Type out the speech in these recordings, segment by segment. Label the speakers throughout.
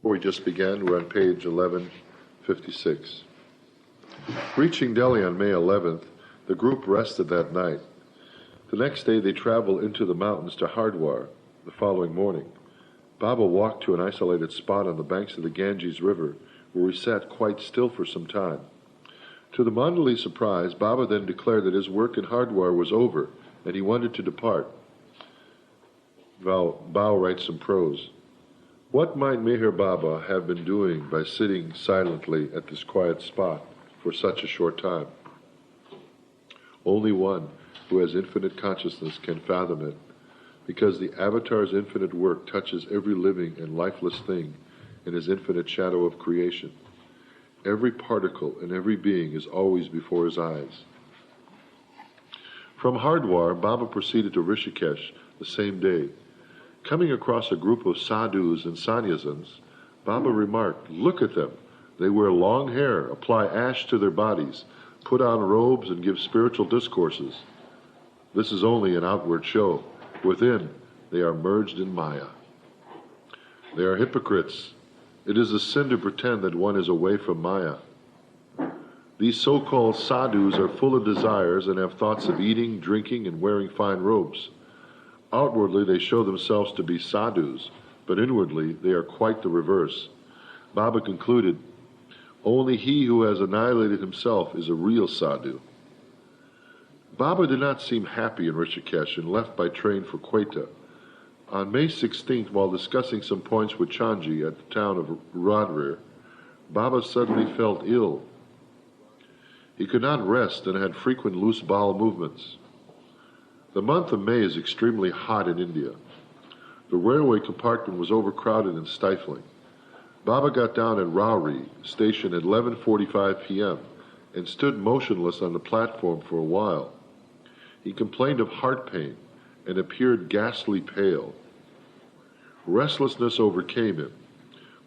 Speaker 1: We just began. We're on page 1156. Reaching Delhi on May 11th, the group rested that night. The next day they traveled into the mountains to Hardwar. The following morning, Baba walked to an isolated spot on the banks of the Ganges River, where he sat quite still for some time. To the mandali's surprise, Baba then declared that his work in Hardwar was over, and he wanted to depart. Bao writes some prose. What might Meher Baba have been doing by sitting silently at this quiet spot for such a short time? Only one who has infinite consciousness can fathom it, because the Avatar's infinite work touches every living and lifeless thing in his infinite shadow of creation. Every particle and every being is always before his eyes. From Hardwar, Baba proceeded to Rishikesh the same day. Coming across a group of sadhus and sannyasins, Baba remarked, "Look at them. They wear long hair, apply ash to their bodies, put on robes, and give spiritual discourses. This is only an outward show. Within, they are merged in Maya. They are hypocrites. It is a sin to pretend that one is away from Maya. These so-called sadhus are full of desires and have thoughts of eating, drinking, and wearing fine robes. Outwardly, they show themselves to be sadhus, but inwardly, they are quite the reverse." Baba concluded, "Only he who has annihilated himself is a real sadhu." Baba did not seem happy in Rishikesh and left by train for Quetta. On May 16th, while discussing some points with Chanji at the town of Hardwar, Baba suddenly felt ill. He could not rest and had frequent loose bowel movements. The month of May is extremely hot in India. The railway compartment was overcrowded and stifling. Baba got down at Rauri station at 11:45 p.m. and stood motionless on the platform for a while. He complained of heart pain and appeared ghastly pale. Restlessness overcame him.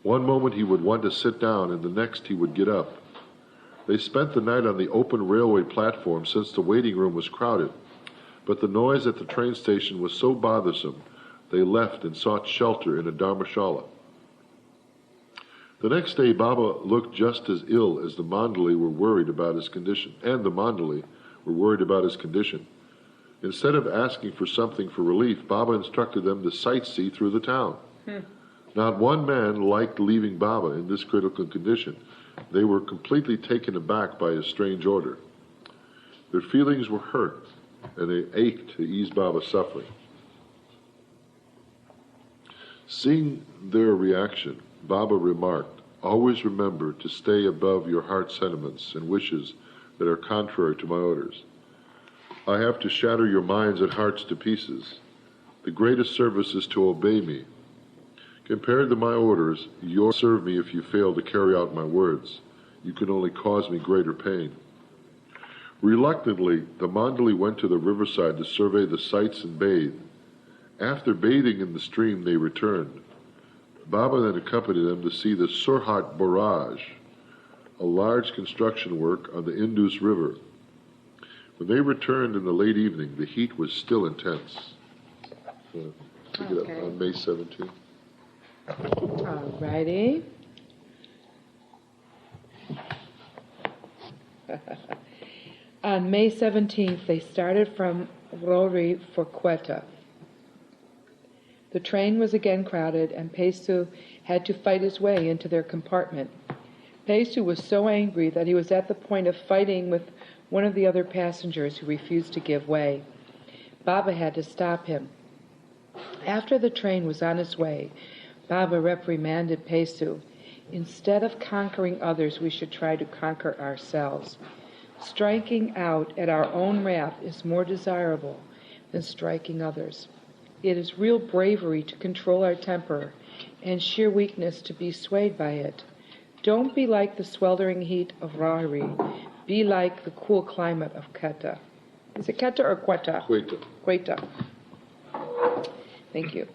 Speaker 1: One moment he would want to sit down, and the next he would get up. They spent the night on the open railway platform since the waiting room was crowded, but the noise at the train station was so bothersome they left and sought shelter in a dharmashala. The next day Baba looked just as ill as the mandali were worried about his condition, Instead of asking for something for relief, Baba instructed them to sightsee through the town. Not one man liked leaving Baba in this critical condition. They were completely taken aback by his strange order. Their feelings were hurt, and they ached to ease Baba's suffering. Seeing their reaction, Baba remarked, "Always remember to stay above your heart sentiments and wishes that are contrary to my orders. I have to shatter your minds and hearts to pieces. The greatest service is to obey me. Compared to my orders, you'll serve me if you fail to carry out my words. You can only cause me greater pain." Reluctantly, the mandali went to the riverside to survey the sights and bathe. After bathing in the stream, they returned. Baba then accompanied them to see the Surhat Barrage, a large construction work on the Indus River. When they returned in the late evening, the heat was still intense. Pick it up on May 17th.
Speaker 2: All righty. On May 17th, they started from Rauri for Quetta. The train was again crowded, and Pesu had to fight his way into their compartment. Pesu was so angry that he was at the point of fighting with one of the other passengers who refused to give way. Baba had to stop him. After the train was on its way, Baba reprimanded Pesu. "Instead of conquering others, we should try to conquer ourselves. Striking out at our own wrath is more desirable than striking others. It is real bravery to control our temper, and sheer weakness to be swayed by it. Don't be like the sweltering heat of Rauri. Be like the cool climate of Quetta." Is it Quetta or Quetta?
Speaker 1: Quetta.
Speaker 2: Quetta. Thank you.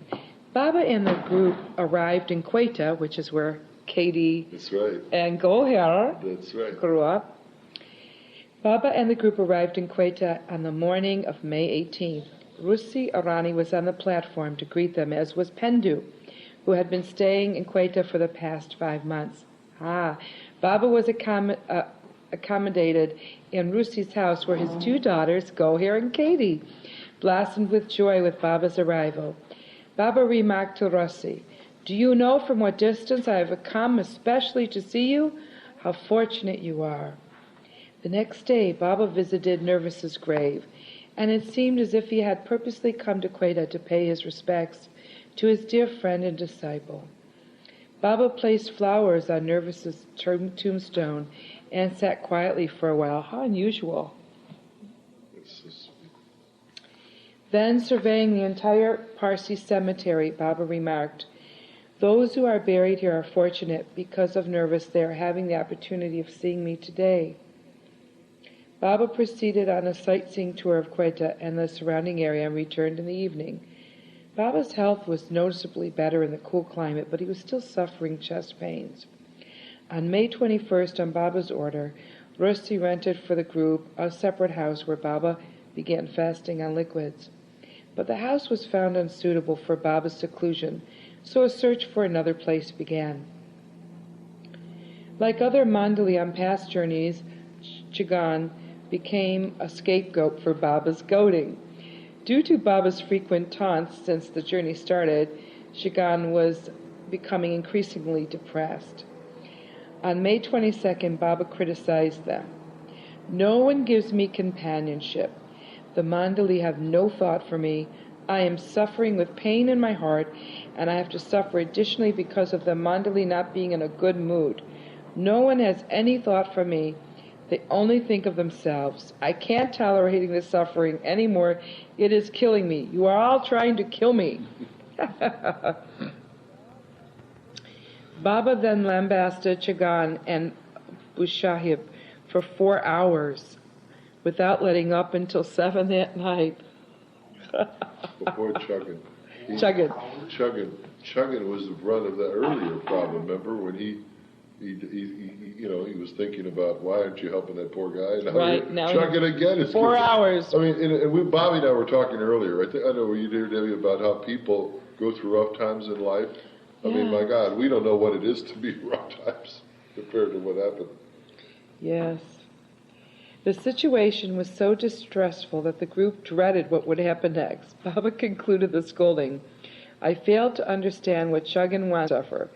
Speaker 2: Baba and the group arrived in Quetta, which is where Katie and Goher grew up. Baba and the group arrived in Quetta on the morning of May 18th. Rusi Arani was on the platform to greet them, as was Pendu. who had been staying in Quetta for the past 5 months. Baba was accommodated in Rusi's house, where his 2 daughters, Gohir and Katie, blossomed with joy with Baba's arrival. Baba remarked to Rusi, "Do you know from what distance I have come especially to see you? How fortunate you are." The next day, Baba visited Nervous's grave, and it seemed as if he had purposely come to Quetta to pay his respects to his dear friend and disciple. Baba placed flowers on Nervous's tombstone and sat quietly for a while. How unusual. Then, surveying the entire Parsi cemetery, Baba remarked, "Those who are buried here are fortunate. Because of Nervous, they are having the opportunity of seeing me today." Baba proceeded on a sightseeing tour of Quetta and the surrounding area and returned in the evening. Baba's health was noticeably better in the cool climate, but he was still suffering chest pains. On May 21st, on Baba's order, Rusi rented for the group a separate house where Baba began fasting on liquids. But the house was found unsuitable for Baba's seclusion, so a search for another place began. Like other mandali on past journeys, Chagan became a scapegoat for Baba's goading. Due to Baba's frequent taunts since the journey started, Chagan was becoming increasingly depressed. On May 22nd, Baba criticized them. "No one gives me companionship. The mandali have no thought for me. I am suffering with pain in my heart, and I have to suffer additionally because of the mandali not being in a good mood. No one has any thought for me. They only think of themselves. I can't tolerate this suffering anymore. It is killing me. You are all trying to kill me." Baba then lambasted Chagan and Bushahib for 4 hours without letting up until 7 at night.
Speaker 1: Before Chuggin.
Speaker 2: Chuggin
Speaker 1: was the brunt of the earlier problem. Remember when he was thinking about, why aren't you helping that poor guy? Now
Speaker 2: right now,
Speaker 1: Chuggin again. It's
Speaker 2: 4 hours.
Speaker 1: I mean, and Bobby and I were talking earlier. I know you did, Debbie, about how people go through rough times in life. I mean, my God, we don't know what it is to be rough times compared to what happened.
Speaker 2: Yes. The situation was so distressful that the group dreaded what would happen next. Baba concluded the scolding. "I failed to understand what Chuggin wants to suffer.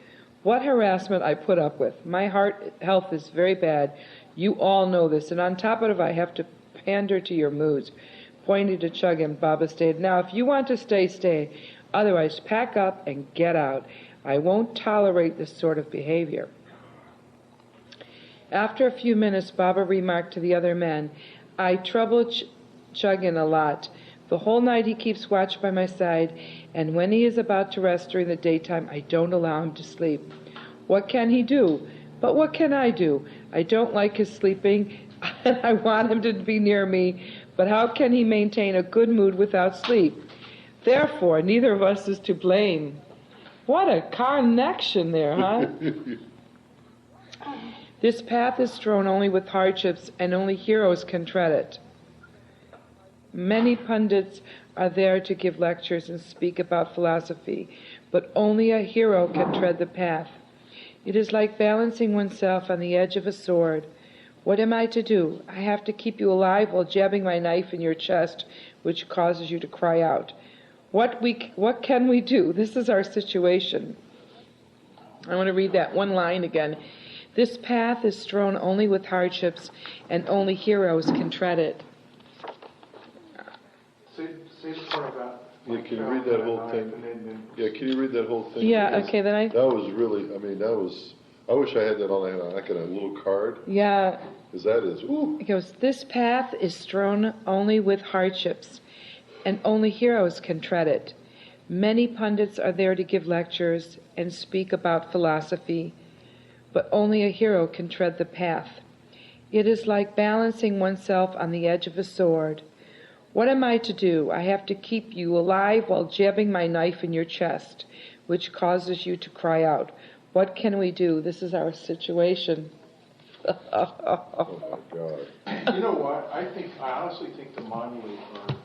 Speaker 2: What harassment I put up with. My health is very bad. You all know this, and on top of it, I have to pander to your moods." Pointing to Chuggin, Baba stated, "Now, if you want to stay, stay. Otherwise, pack up and get out. I won't tolerate this sort of behavior." After a few minutes, Baba remarked to the other men, "I trouble Chuggin a lot. The whole night he keeps watch by my side, and when he is about to rest during the daytime, I don't allow him to sleep. What can he do? But what can I do? I don't like his sleeping, and I want him to be near me, but how can he maintain a good mood without sleep? Therefore, neither of us is to blame." What a connection there, huh? "This path is strewn only with hardships, and only heroes can tread it. Many pundits are there to give lectures and speak about philosophy, but only a hero can tread the path. It is like balancing oneself on the edge of a sword. What am I to do? I have to keep you alive while jabbing my knife in your chest, which causes you to cry out. What can we do? This is our situation." I want to read that one line again. "This path is strewn only with hardships, and only heroes can tread it."
Speaker 3: Say the part about.
Speaker 1: Yeah, can you read that whole thing? Yeah, can you read that whole thing?
Speaker 2: Yeah, okay, then
Speaker 1: That was really, I wish I had that on like a little card.
Speaker 2: Yeah.
Speaker 1: Because that is, ooh.
Speaker 2: It goes, "This path is strewn only with hardships, and only heroes can tread it. Many pundits are there to give lectures and speak about philosophy, but only a hero can tread the path. It is like balancing oneself on the edge of a sword. What am I to do? I have to keep you alive while jabbing my knife in your chest, which causes you to cry out. What can we do? This is our situation."
Speaker 1: Oh my God.
Speaker 3: You know what? I honestly think the mandali are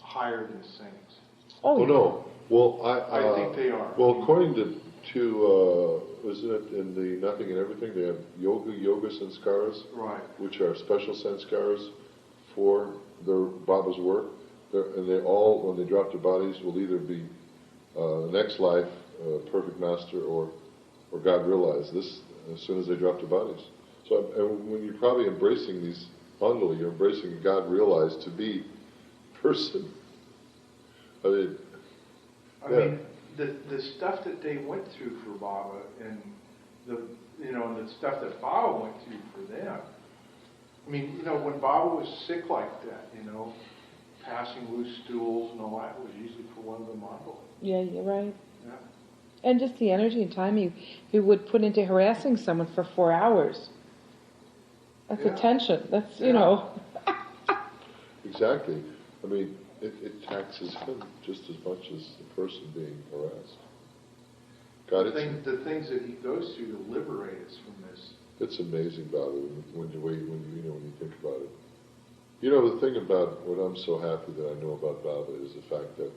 Speaker 3: higher than the saints.
Speaker 1: Oh no. Well,
Speaker 3: I think they are.
Speaker 1: Well, according to isn't it in the Nothing and Everything, they have yoga sanskaras,
Speaker 3: Right.
Speaker 1: which are special sanskaras for their Baba's work. And they all, when they drop their bodies, will either be next life, perfect master, or God realized this as soon as they drop their bodies. So and when you're probably embracing these mandali, you're embracing God realized to be person. I mean,
Speaker 3: I mean, the stuff that they went through for Baba, and the stuff that Baba went through for them. I mean, when Baba was sick like that, passing loose stools and all that was usually for one of the mandali.
Speaker 2: Yeah, you're right.
Speaker 3: Yeah.
Speaker 2: And just the energy and time he would put into harassing someone for 4 hours. That's attention. That's,
Speaker 1: Exactly. I mean, it taxes him just as much as the person being harassed. God,
Speaker 3: The things that he goes through to liberate us from this.
Speaker 1: It's amazing, Baba, when you think about it. The thing about what I'm so happy that I know about Baba is the fact that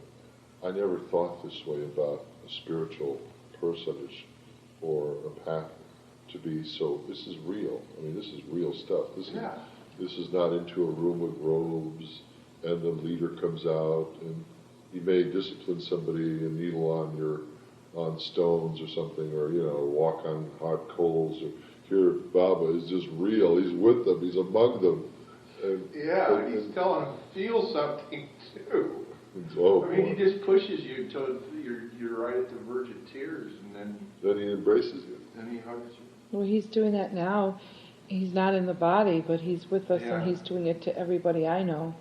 Speaker 1: I never thought this way about a spiritual personage or a path to be so. This is real. I mean, this is real stuff. This is not into a room with robes and the leader comes out and he may discipline somebody and needle on stones or something, or walk on hot coals. Or here, Baba is just real. He's with them. He's among them. And
Speaker 3: he's telling them feel something too.
Speaker 1: I
Speaker 3: mean, he just pushes you until you're right at the verge of tears, and then
Speaker 1: he embraces you.
Speaker 3: Then he hugs you.
Speaker 2: Well, he's doing that now. He's not in the body, but he's with us, and he's doing it to everybody I know.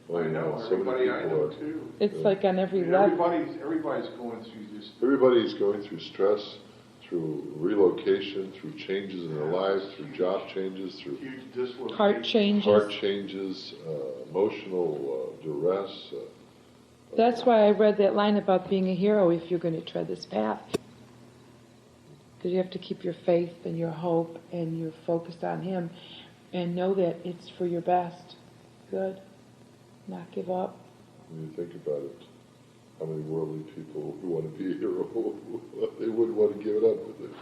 Speaker 1: Well,
Speaker 3: I know, everybody I know too.
Speaker 2: It's like on every level.
Speaker 3: Everybody's going through this.
Speaker 1: Everybody's going through stress, through relocation, through changes in their lives, through job changes, through
Speaker 3: huge dislocation.
Speaker 2: Heart changes,
Speaker 1: emotional duress.
Speaker 2: That's why I read that line about being a hero if you're going to tread this path. Because you have to keep your faith and your hope and you're focused on Him and know that it's for your best good. Not give up.
Speaker 1: When you think about it, how many worldly people who want to be a hero, they wouldn't want to give it up, would they?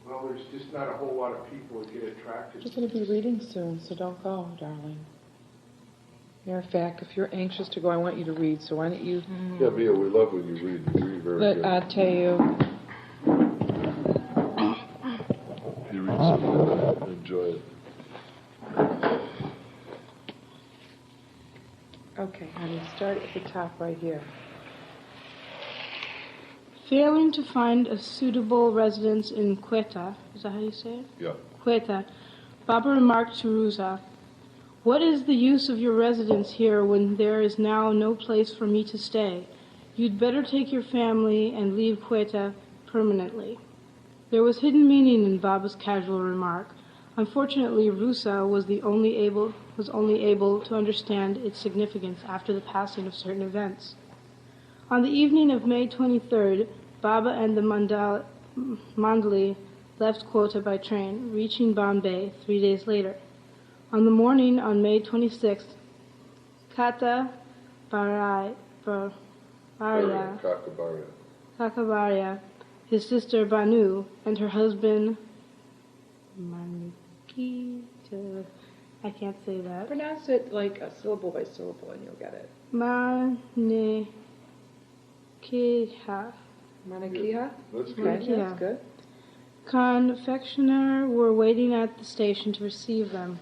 Speaker 3: Well, there's just not a whole lot of people that get attracted.
Speaker 2: You're going to be reading soon, so don't go, darling. Matter of fact, if you're anxious to go, I want you to read, so why don't you...
Speaker 1: Yeah, Mia, we love when you read. You read very good.
Speaker 2: I'll tell you...
Speaker 1: You read so good. I enjoy it.
Speaker 2: Okay, honey, start at the top right here.
Speaker 4: Failing to find a suitable residence in Quetta, is that how you say it?
Speaker 1: Yeah.
Speaker 4: Quetta, Baba remarked to Ruza, "What is the use of your residence here when there is now no place for me to stay? You'd better take your family and leave Quetta permanently." There was hidden meaning in Baba's casual remark. Unfortunately, Rusa was only able to understand its significance after the passing of certain events. On the evening of May 23rd, Baba and the mandali left Quetta by train, reaching Bombay 3 days later. On the morning on May 26th, Kakabaria, his sister Banu, and her husband Manikita, I can't say that.
Speaker 2: Pronounce it like a syllable by syllable and you'll get it.
Speaker 4: Manikiha.
Speaker 2: Manikiha?
Speaker 1: That's good.
Speaker 2: Okay, that's good.
Speaker 4: Confectioner were waiting at the station to receive them.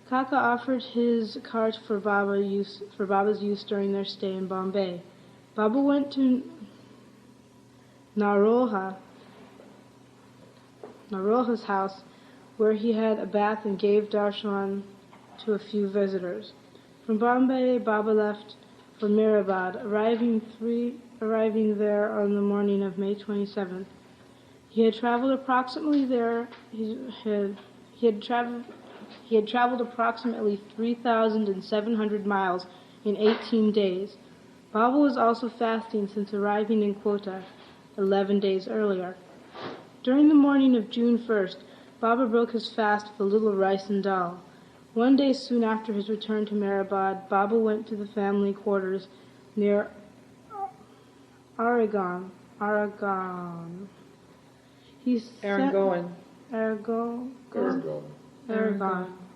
Speaker 4: Kaka offered his cart for Baba's use during their stay in Bombay. Baba went to Naroha's house, where he had a bath and gave darshan to a few visitors. From Bombay, Baba left for Meherabad, arriving there on the morning of May 27th. He had traveled approximately 3,700 miles in 18 days. Baba was also fasting since arriving in Quetta 11 days earlier. During the morning of June 1st, Baba broke his fast with a little rice and dal. One day soon after his return to Meherabad, Baba went to the family quarters near Aragon. He sent,
Speaker 2: Aragon.
Speaker 4: Aragon.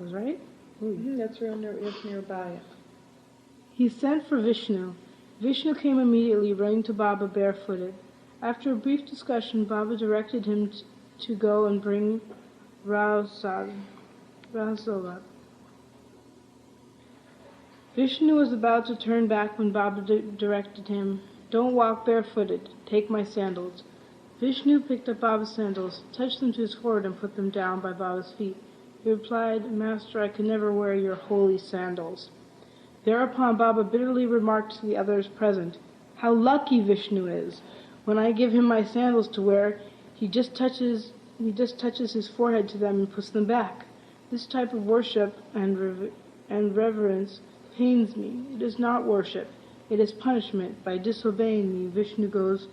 Speaker 4: Was right?
Speaker 2: That's nearby.
Speaker 4: He sent for Vishnu. Vishnu came immediately, running to Baba barefooted. After a brief discussion, Baba directed him to go and bring Rasola. Vishnu was about to turn back when Baba directed him, "Don't walk barefooted. Take my sandals." Vishnu picked up Baba's sandals, touched them to his forehead, and put them down by Baba's feet. He replied, "Master, I could never wear your holy sandals." Thereupon Baba bitterly remarked to the others present, "How lucky Vishnu is! When I give him my sandals to wear, he just touches his forehead to them and puts them back. This type of worship and reverence pains me. It is not worship. It is punishment. By disobeying me, Vishnu does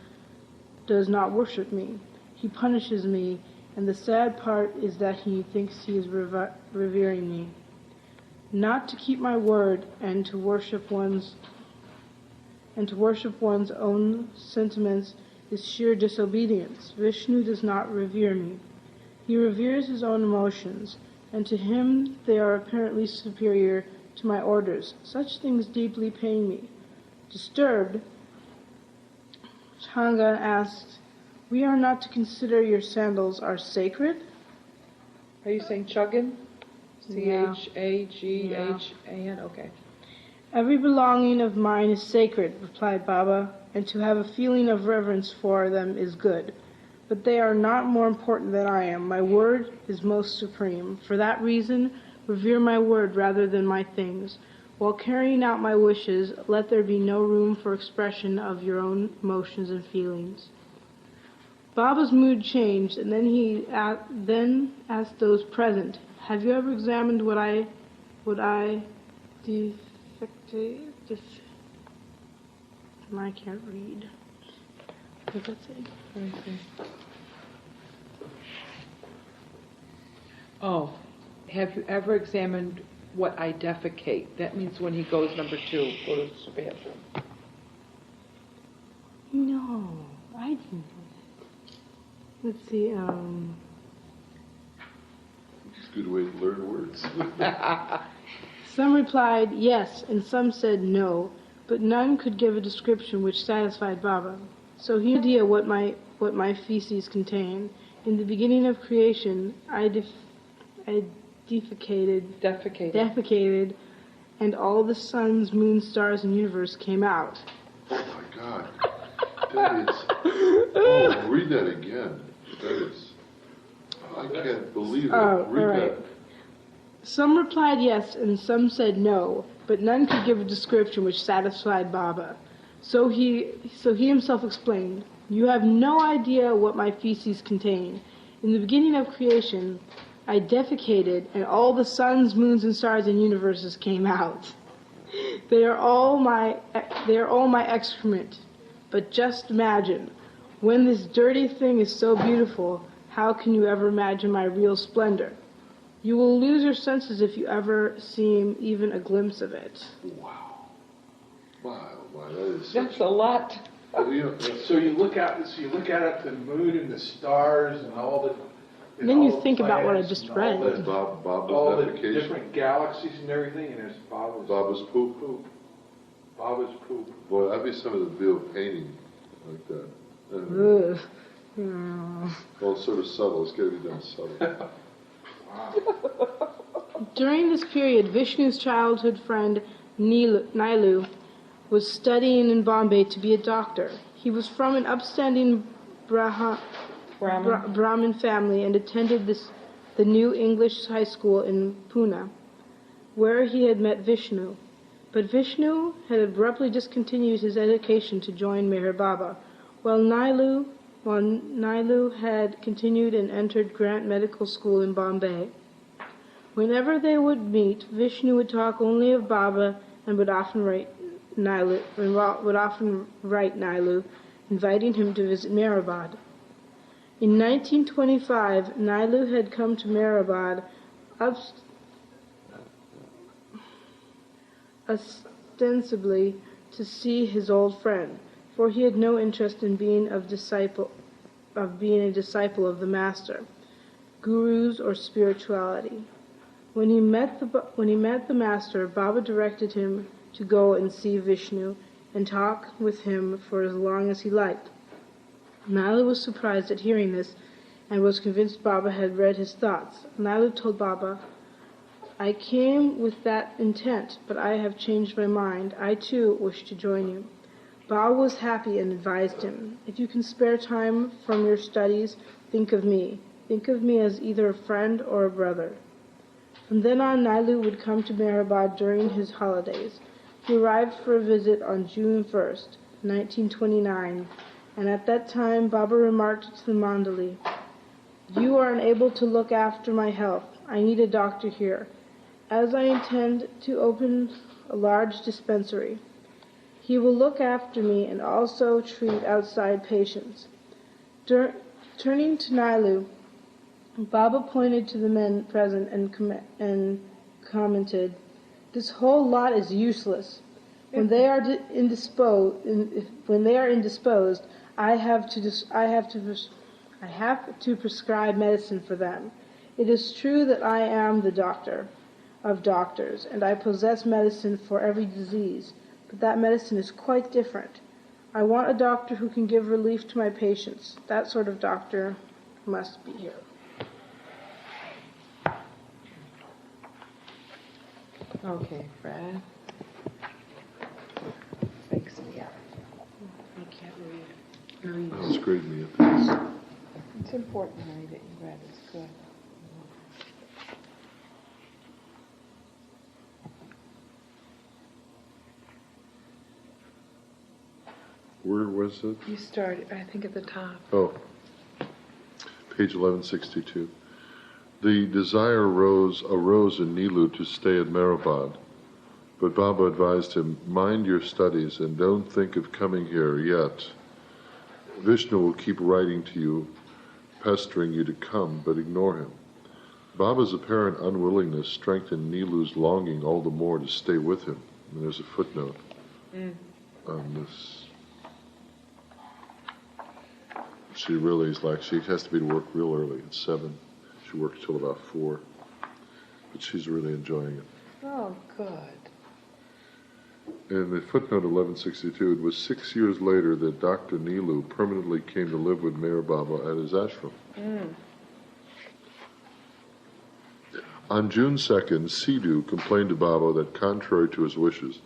Speaker 4: not worship me. He punishes me, and the sad part is that he thinks he is revering me. Not to keep my word and to worship one's own sentiments is sheer disobedience. Vishnu does not revere me. He reveres his own emotions, and to him they are apparently superior to my orders. Such things deeply pain me." Disturbed, Changa asked, "We are not to consider your sandals are sacred?"
Speaker 2: Are you saying Chuggan?
Speaker 4: Yeah.
Speaker 2: Chaghan? Okay.
Speaker 4: "Every belonging of mine is sacred," replied Baba, "and to have a feeling of reverence for them is good. But they are not more important than I am. My word is most supreme. For that reason, revere my word rather than my things. While carrying out my wishes, let there be no room for expression of your own emotions and feelings." Baba's mood changed, and then he asked those present, "Have you ever examined what I can't read. What does that say?
Speaker 2: Oh, have you ever examined what I defecate? That means when he goes number 2, go to the bathroom.
Speaker 4: No, I didn't know that. Let's see,
Speaker 1: It's a good way to learn words.
Speaker 4: Some replied yes, and some said no, but none could give a description which satisfied Baba. So he had no idea what my feces contained. In the beginning of creation, I defecated, and all the suns, moons, stars, and universe came out.
Speaker 1: Oh my God. That is... Oh, read that again. That is... I can't believe it. Read that.
Speaker 4: Some replied yes, and some said no, but none could give a description which satisfied Baba. So he himself explained, "You have no idea what my feces contain. In the beginning of creation, I defecated, and all the suns, moons, and stars and universes came out. They are all my excrement. But just imagine, when this dirty thing is so beautiful, how can you ever imagine my real splendor? You will lose your senses if you ever see even a glimpse of it."
Speaker 1: Wow. Wow, that is...
Speaker 2: That's a lot.
Speaker 3: So you look out at the moon and the stars and all the...
Speaker 4: And then you think about what I just read.
Speaker 1: That's Baba's
Speaker 3: all the
Speaker 1: defecation.
Speaker 3: different galaxies and everything, and there's
Speaker 1: Baba's poop.
Speaker 3: Baba's poop.
Speaker 1: Boy, that'd be some of the real painting like that.
Speaker 4: Ugh.
Speaker 1: Well, it's sort of subtle. It's got to be done subtle.
Speaker 3: Wow.
Speaker 4: During this period, Vishnu's childhood friend Nilu was studying in Bombay to be a doctor. He was from an upstanding Brahmin family and attended the New English High School in Pune, where he had met Vishnu. But Vishnu had abruptly discontinued his education to join Meher Baba, while Nilu had continued and entered Grant Medical School in Bombay. Whenever they would meet, Vishnu would talk only of Baba and would often write Nilu, inviting him to visit Meherabad. In 1925, Nilu had come to Meherabad ostensibly to see his old friend, for he had no interest in being a disciple of the master, gurus, or spirituality. When he met the master, Baba directed him to go and see Vishnu and talk with him for as long as he liked. Nilu was surprised at hearing this and was convinced Baba had read his thoughts. Nilu told Baba, "I came with that intent, but I have changed my mind. I too wish to join you." Baba was happy and advised him, "If you can spare time from your studies, think of me. Think of me as either a friend or a brother." From then on, Nilu would come to Meherabad during his holidays. He arrived for a visit on June 1st, 1929, and at that time Baba remarked to the mandali, "You are unable to look after my health. I need a doctor here, as I intend to open a large dispensary. He will look after me and also treat outside patients." Turning to Nilu, Baba pointed to the men present and commented, "This whole lot is useless. When they are indisposed, I have to prescribe medicine for them. It is true that I am the doctor of doctors, and I possess medicine for every disease, but that medicine is quite different. I want a doctor who can give relief to my patients. That sort of doctor must be here."
Speaker 2: Okay, Fred. Thanks, Mia. I can't read.
Speaker 1: Let's grade me at this.
Speaker 2: It's important, Mary, that you read. It's good.
Speaker 1: Where was it?
Speaker 2: You started, I think, at the top.
Speaker 1: Oh, page 1162. The desire arose in Nilu to stay at Meherabad, but Baba advised him, "Mind your studies and don't think of coming here yet. Vishnu will keep writing to you, pestering you to come, but ignore him." Baba's apparent unwillingness strengthened Nilu's longing all the more to stay with him. And there's a footnote on this. She really is like, she has to be to work real early at 7. She works till about 4. But she's really enjoying it.
Speaker 2: Oh, good.
Speaker 1: In the footnote 1162, it was 6 years later that Dr. Nilu permanently came to live with Meher Baba at his ashram. On June 2nd, Sidhu complained to Baba that, contrary to his wishes,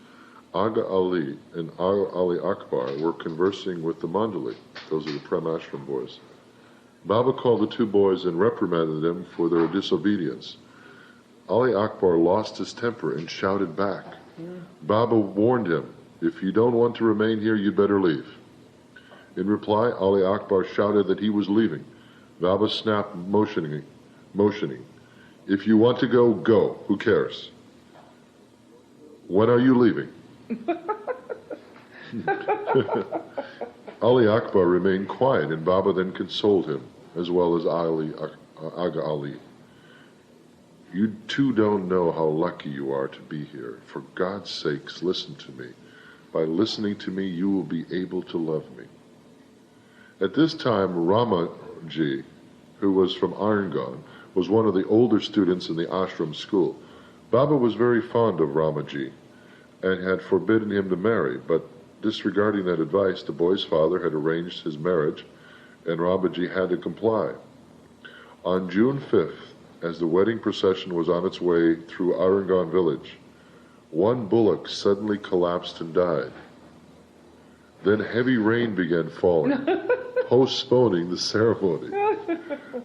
Speaker 1: Aga Ali and Aga Ali Akbar were conversing with the mandali. Those are the Prem Ashram boys. Baba called the two boys and reprimanded them for their disobedience. Ali Akbar lost his temper and shouted back. Baba warned him, "If you don't want to remain here, you better leave." In reply, Ali Akbar shouted that he was leaving. Baba snapped, motioning. "If you want to go, go. Who cares? When are you leaving?" Ali Akbar remained quiet, and Baba then consoled him, as well as Aga Ali. "You two don't know how lucky you are to be here. For God's sakes, listen to me. By listening to me, you will be able to love me." At this time, Ramaji, who was from Arangan, was one of the older students in the ashram school. Baba was very fond of Ramaji and had forbidden him to marry, but disregarding that advice, the boy's father had arranged his marriage, and Ramaji had to comply. On June 5th, as the wedding procession was on its way through Arangan village, one bullock suddenly collapsed and died. Then heavy rain began falling, postponing the ceremony.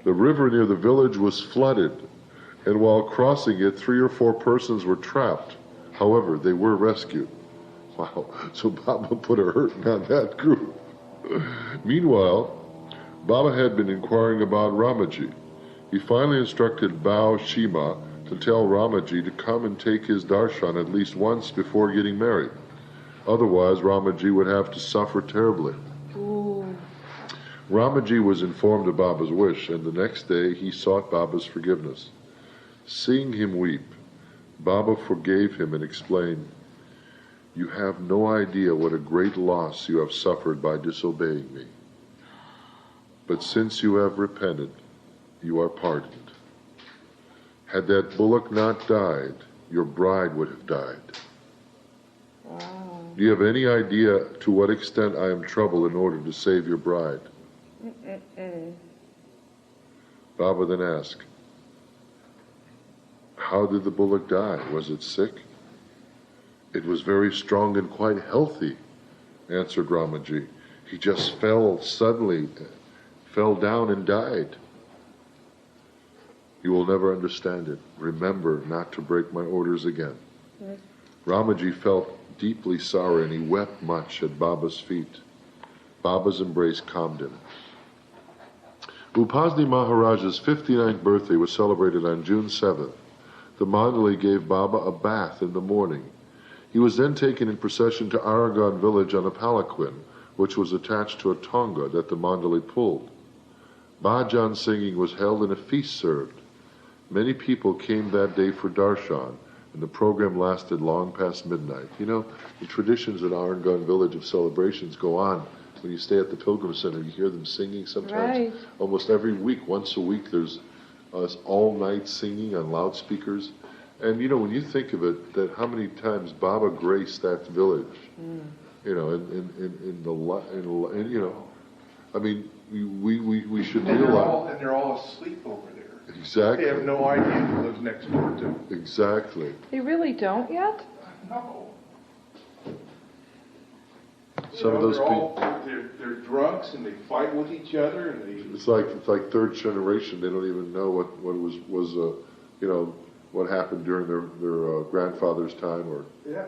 Speaker 1: The river near the village was flooded, and while crossing it, 3 or 4 persons were trapped. However, they were rescued. Wow, so Baba put a hurting on that group. Meanwhile, Baba had been inquiring about Ramaji. He finally instructed Bao Shima to tell Ramaji to come and take his darshan at least once before getting married. Otherwise, Ramaji would have to suffer terribly.
Speaker 2: Ooh.
Speaker 1: Ramaji was informed of Baba's wish, and the next day he sought Baba's forgiveness. Seeing him weep, Baba forgave him and explained, You have no idea what a great loss you have suffered by disobeying me. But since you have repented, you are pardoned. Had that bullock not died, your bride would have died.
Speaker 2: Wow.
Speaker 1: Do you have any idea to what extent I am troubled in order to save your bride? Baba then asked, how did the bullock die? Was it sick? It was very strong and quite healthy, answered Ramaji. He just fell down and died. You will never understand it. Remember not to break my orders again. Yes. Ramaji felt deeply sorry and he wept much at Baba's feet. Baba's embrace calmed him. Upasni Maharaja's 59th birthday was celebrated on June 7th. The mandali gave Baba a bath in the morning. He was then taken in procession to Aragon village on a palanquin, which was attached to a tonga that the mandali pulled. Bhajan singing was held and a feast served. Many people came that day for darshan, and the program lasted long past midnight. You know, the traditions in Aragon village of celebrations go on. When you stay at the Pilgrim Center, you hear them singing sometimes.
Speaker 2: Right.
Speaker 1: Almost every week, once a week, there's all-night singing on loudspeakers. And, you know, when you think of it, that how many times Baba graced that village, you know, you know, I mean, we should realize.
Speaker 3: And they're all asleep over there.
Speaker 1: Exactly.
Speaker 3: They have no idea who lives next door to.
Speaker 1: Exactly.
Speaker 2: They really don't yet?
Speaker 3: No.
Speaker 1: Some of those people.
Speaker 3: They're drunks and they fight with each other and they.
Speaker 1: It's like third generation. They don't even know what was you know, what happened during their grandfather's time or.
Speaker 3: Yeah.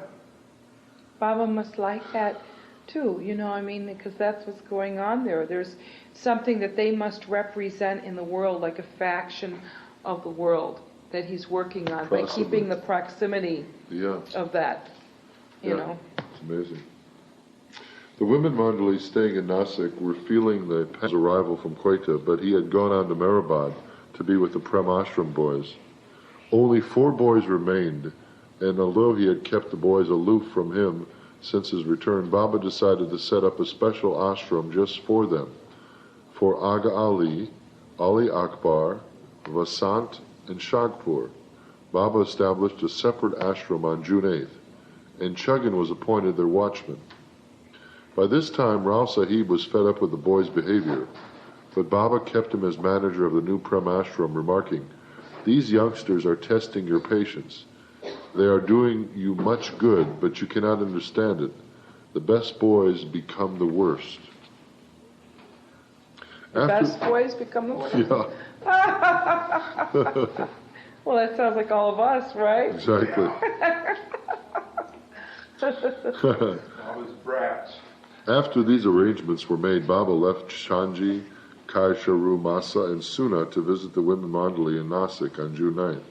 Speaker 2: Baba must like that too, you know, I mean, because that's what's going on there. There's something that they must represent in the world, like a faction of the world that he's working on by keeping the proximity of that, you know.
Speaker 1: It's amazing. The women mandalis staying in Nasik were feeling the his arrival from Quetta, but he had gone on to Meherabad to be with the Prem Ashram boys. Only 4 boys remained, and although he had kept the boys aloof from him since his return, Baba decided to set up a special ashram just for them, for Aga Ali, Ali Akbar, Vasant, and Shagpur. Baba established a separate ashram on June 8th, and Chuggan was appointed their watchman. By this time, Rao Sahib was fed up with the boys' behavior, but Baba kept him as manager of the new Prem Ashram, remarking, "These youngsters are testing your patience. They are doing you much good, but you cannot understand it. The best boys become the worst."
Speaker 2: Best boys become the worst?
Speaker 1: Yeah.
Speaker 2: Well, that sounds like all of us, right?
Speaker 1: Exactly.
Speaker 3: All his brats.
Speaker 1: After these arrangements were made, Baba left Shanji, Kaisharu, Masa, and Suna to visit the women mandali in Nasik on June 9th.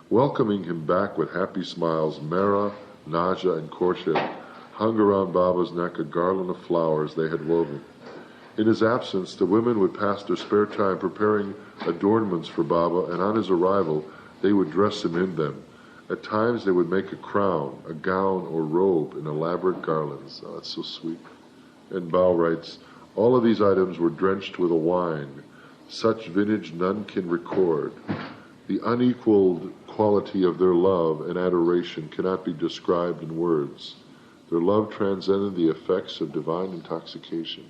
Speaker 1: Welcoming him back with happy smiles, Mera, Naja, and Khorshid hung around Baba's neck a garland of flowers they had woven. In his absence, the women would pass their spare time preparing adornments for Baba, and on his arrival, they would dress him in them. At times, they would make a crown, a gown, or robe in elaborate garlands. Oh, that's so sweet. And Bao writes, all of these items were drenched with a wine. Such vintage none can record. The unequaled quality of their love and adoration cannot be described in words. Their love transcended the effects of divine intoxication.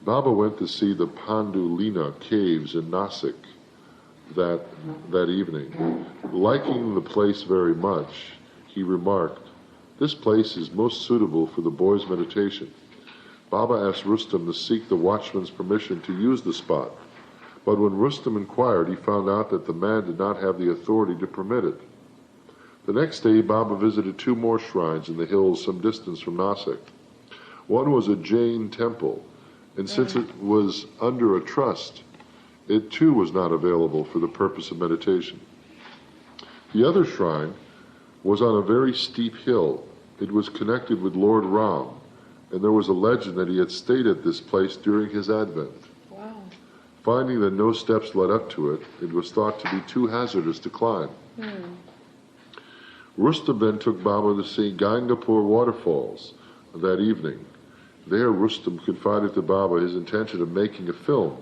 Speaker 1: Baba went to see the Pandulina caves in Nasik that evening. Liking the place very much, he remarked, "This place is most suitable for the boys' meditation." Baba asked Rustam to seek the watchman's permission to use the spot, but when Rustam inquired, he found out that the man did not have the authority to permit it. The next day, Baba visited 2 more shrines in the hills some distance from Nasik. One was a Jain temple, and since it was under a trust, it too was not available for the purpose of meditation. The other shrine was on a very steep hill. It was connected with Lord Ram, and there was a legend that he had stayed at this place during his advent.
Speaker 2: Wow.
Speaker 1: Finding that no steps led up to it, it was thought to be too hazardous to climb. Rustam then took Baba to see Gangapur waterfalls that evening. There, Rustam confided to Baba his intention of making a film.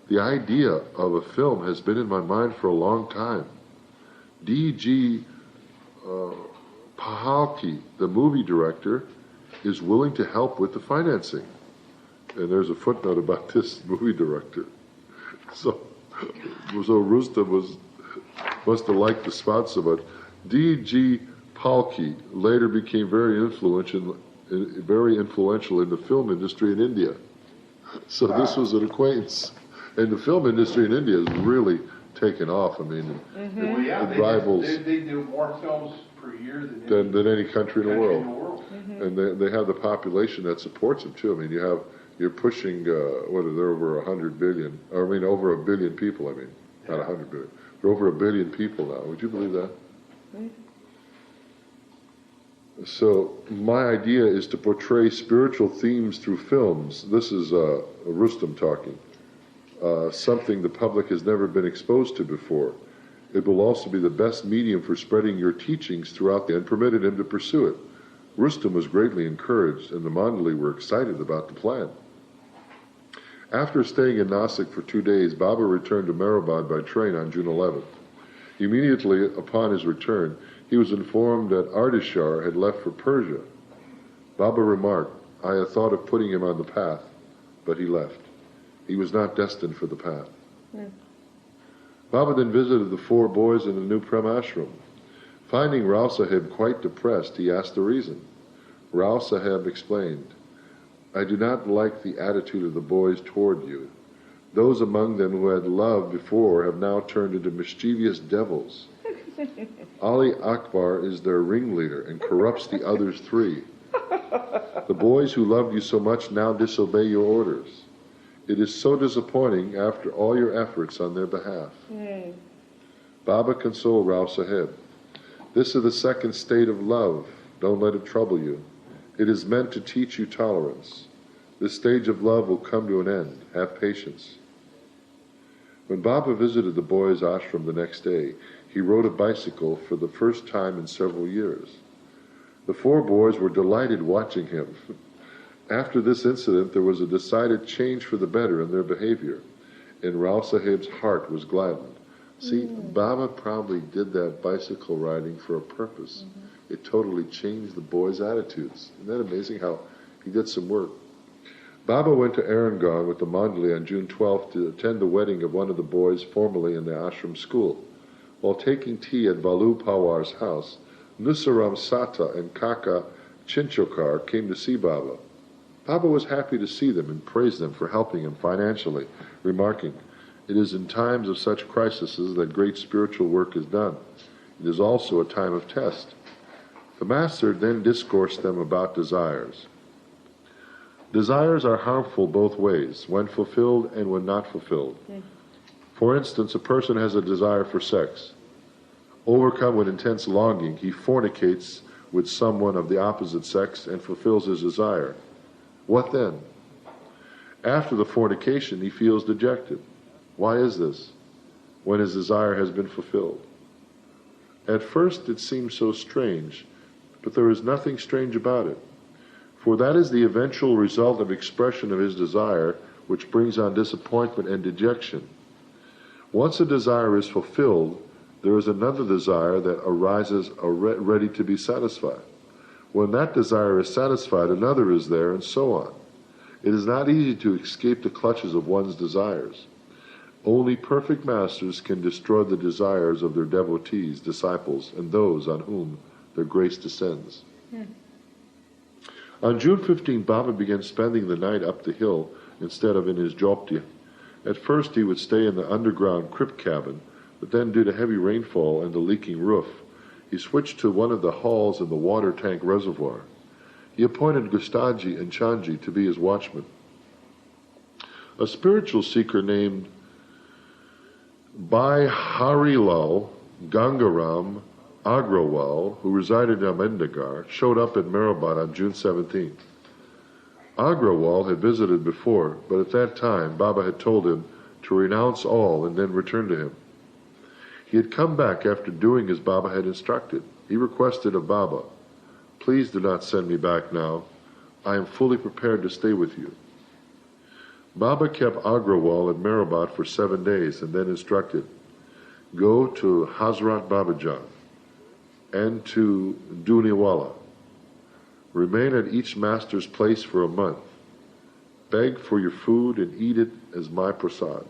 Speaker 1: The idea of a film has been in my mind for a long time. D.G. Pahalki, the movie director, is willing to help with the financing. And there's a footnote about this movie director. So Rustam must have liked the sponsor, but D.G. Palki later became very influential in the film industry in India. So this was an acquaintance. And the film industry in India has really taken off. I mean,
Speaker 3: Well, yeah,
Speaker 1: it rivals
Speaker 3: they do more films per year than
Speaker 1: any country in the world.
Speaker 2: Mm-hmm.
Speaker 1: And they have the population that supports them too. I mean, you're pushing what are there over 100 billion? Or I mean, over 1 billion people. I mean, not 100 billion. There are over 1 billion people now. Would you believe that?
Speaker 2: Mm-hmm.
Speaker 1: So my idea is to portray spiritual themes through films. This is Rustam talking. Something the public has never been exposed to before. It will also be the best medium for spreading your teachings throughout and permitted him to pursue it. Rustam was greatly encouraged, and the mandali were excited about the plan. After staying in Nasik for 2 days, Baba returned to Meherabad by train on June 11th. Immediately upon his return, he was informed that Ardeshir had left for Persia. Baba remarked, I had thought of putting him on the path, but he left. He was not destined for the path. Baba then visited the 4 boys in the new Prem ashram. Finding Rao Sahib quite depressed, he asked the reason. Rao Sahib explained, I do not like the attitude of the boys toward you. Those among them who had loved before have now turned into mischievous devils. Ali Akbar is their ringleader and corrupts the others 3. The boys who loved you so much now disobey your orders. It is so disappointing after all your efforts on their behalf. Baba consoled Rao Sahib. This is the second state of love. Don't let it trouble you. It is meant to teach you tolerance. This stage of love will come to an end. Have patience. When Baba visited the boys' ashram the next day, he rode a bicycle for the first time in several years. The 4 boys were delighted watching him. After this incident, there was a decided change for the better in their behavior, and Rao Sahib's heart was gladdened. See, Baba probably did that bicycle riding for a purpose. It totally changed the boys' attitudes. Isn't that amazing how he did some work? Baba went to Arangan with the mandali on June 12th to attend the wedding of one of the boys formerly in the ashram school. While taking tea at Balu Pawar's house, Nusaram Sata and Kaka Chinchokar came to see Baba. Baba was happy to see them and praised them for helping him financially, remarking, It is in times of such crises that great spiritual work is done. It is also a time of test. The Master then discoursed them about desires. Desires are harmful both ways, when fulfilled and when not fulfilled. For instance, a person has a desire for sex. Overcome with intense longing, he fornicates with someone of the opposite sex and fulfills his desire. What then? After the fornication, he feels dejected. Why is this? When his desire has been fulfilled. At first it seems so strange, but there is nothing strange about it. For that is the eventual result of expression of his desire, which brings on disappointment and dejection. Once a desire is fulfilled, there is another desire that arises ready to be satisfied. When that desire is satisfied, another is there, and so on. It is not easy to escape the clutches of one's desires. Only perfect masters can destroy the desires of their devotees, disciples, and those on whom their grace descends. On June 15, Baba began spending the night up the hill instead of in his jopti. At first he would stay in the underground crypt cabin, but then due to heavy rainfall and the leaking roof, he switched to one of the halls in the water tank reservoir. He appointed Gustaji and Chanji to be his watchmen. A spiritual seeker named Bhai Harilal Gangaram Agrawal, who resided in Ahmednagar, showed up at Meherabad on June 17th. Agrawal had visited before, but at that time Baba had told him to renounce all and then return to him. He had come back after doing as Baba had instructed. He requested of Baba, "Please do not send me back now. I am fully prepared to stay with you." Baba kept Agrawal at Meherabad for 7 days and then instructed, "Go to Hazrat Babajan and to Duniwala. Remain at each master's place for a month. Beg for your food and eat it as my prasad.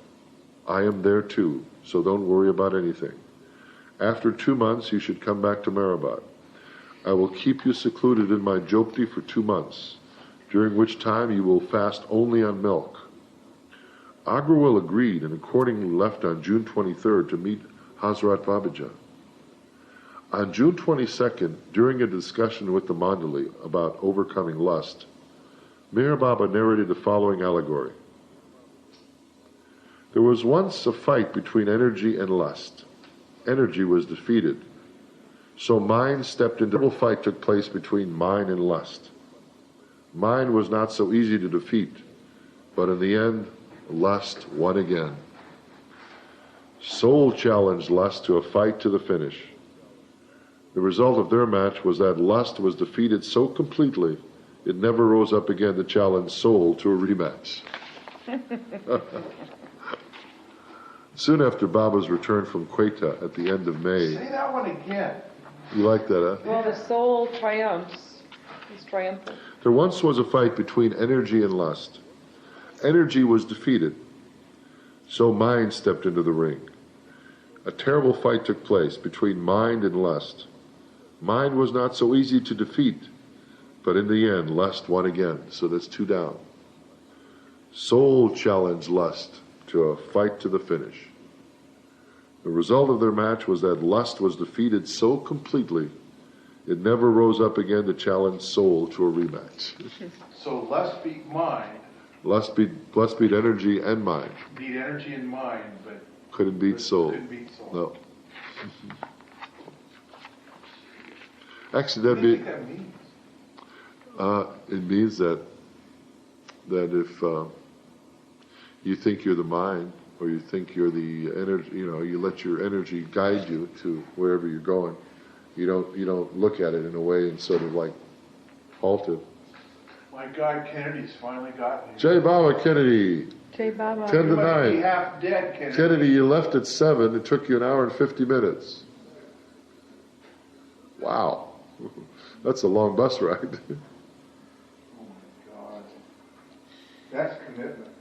Speaker 1: I am there too, so don't worry about anything. After 2 months, you should come back to Meherabad. I will keep you secluded in my jopti for 2 months, during which time you will fast only on milk." Agrawal agreed and accordingly left on June 23rd to meet Hazrat Babajan. On June 22nd, during a discussion with the mandali about overcoming lust, Meher Baba narrated the following allegory. There was once a fight between energy and lust. Energy was defeated. So mind stepped into the fight took place between mind and lust. Mind was not so easy to defeat, but in the end, lust won again. Soul challenged lust to a fight to the finish. The result of their match was that lust was defeated so completely, it never rose up again to challenge soul to a rematch. Soon after Baba's return from Quetta at the end of May.
Speaker 3: Say that one again.
Speaker 1: You like that, huh?
Speaker 2: Well, the soul triumphs. He's triumphant.
Speaker 1: There once was a fight between energy and lust. Energy was defeated, so mind stepped into the ring. A terrible fight took place between mind and lust. Mind was not so easy to defeat, but in the end, lust won again, so that's 2 down. Soul challenged lust to a fight to the finish. The result of their match was that lust was defeated so completely, it never rose up again to challenge soul to a rematch.
Speaker 3: So lust beat mind.
Speaker 1: Lust beat energy and mind.
Speaker 3: Beat energy and mind, but
Speaker 1: Couldn't beat soul.
Speaker 3: Couldn't beat soul.
Speaker 1: No. Actually,
Speaker 3: What do you think that means?
Speaker 1: it means that if you think you're the mind, or you think you're the energy, you let your energy guide you to wherever you're going. You don't look at it in a way and sort of like halt it.
Speaker 3: My God, Kennedy's finally gotten here.
Speaker 1: Jai Baba Kennedy.
Speaker 2: Jai Baba.
Speaker 1: 10
Speaker 3: You
Speaker 1: to
Speaker 3: must be
Speaker 1: 9.
Speaker 3: half dead, Kennedy.
Speaker 1: Kennedy, you left at 7. It took you an hour and 50 minutes. Wow. That's a long bus ride.
Speaker 3: Oh my God. That's commitment.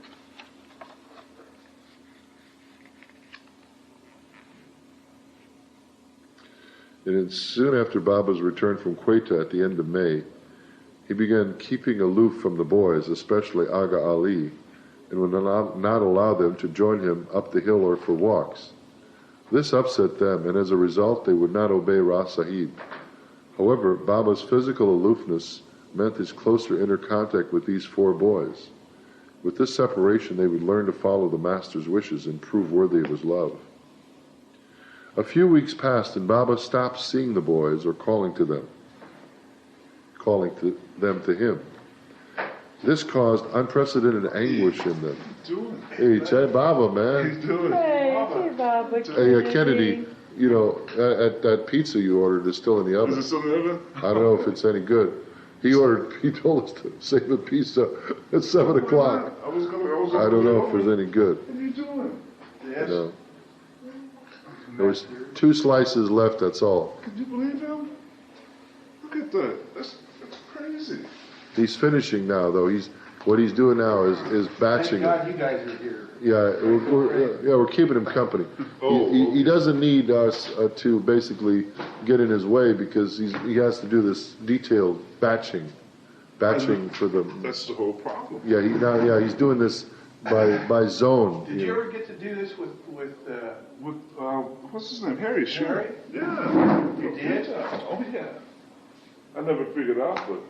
Speaker 1: And then soon after Baba's return from Quetta at the end of May, he began keeping aloof from the boys, especially Aga Ali, and would not allow them to join him up the hill or for walks. This upset them, and as a result, they would not obey Ra Sahib. However, Baba's physical aloofness meant his closer inner contact with these 4 boys. With this separation, they would learn to follow the Master's wishes and prove worthy of his love. A few weeks passed, and Baba stopped seeing the boys or calling them to him. This caused unprecedented anguish in them. Hey, Jai Baba, man.
Speaker 2: Hey, Jai Baba.
Speaker 1: Hey, Kennedy, that pizza you ordered is still in the oven.
Speaker 5: Is it still in the oven?
Speaker 1: I don't know if it's any good. He told us to save the pizza at 7 o'clock. I don't know if it's any good.
Speaker 5: What are you doing?
Speaker 3: Yes.
Speaker 1: No. There was 2 slices left, that's all.
Speaker 5: Can you believe him? Look at that. That's crazy.
Speaker 1: He's finishing now, though. What he's doing now is batching
Speaker 3: Thank
Speaker 1: it.
Speaker 3: God you guys are here.
Speaker 1: Yeah, we're keeping him company. He doesn't need us to basically get in his way because he has to do this detailed batching for the.
Speaker 5: That's the whole problem.
Speaker 1: Yeah, he's doing this by zone.
Speaker 3: Did you ever get to do this with
Speaker 5: With what's his name? Harry. Sure.
Speaker 3: Harry?
Speaker 5: Yeah.
Speaker 3: You did?
Speaker 5: Oh yeah. I never figured out, but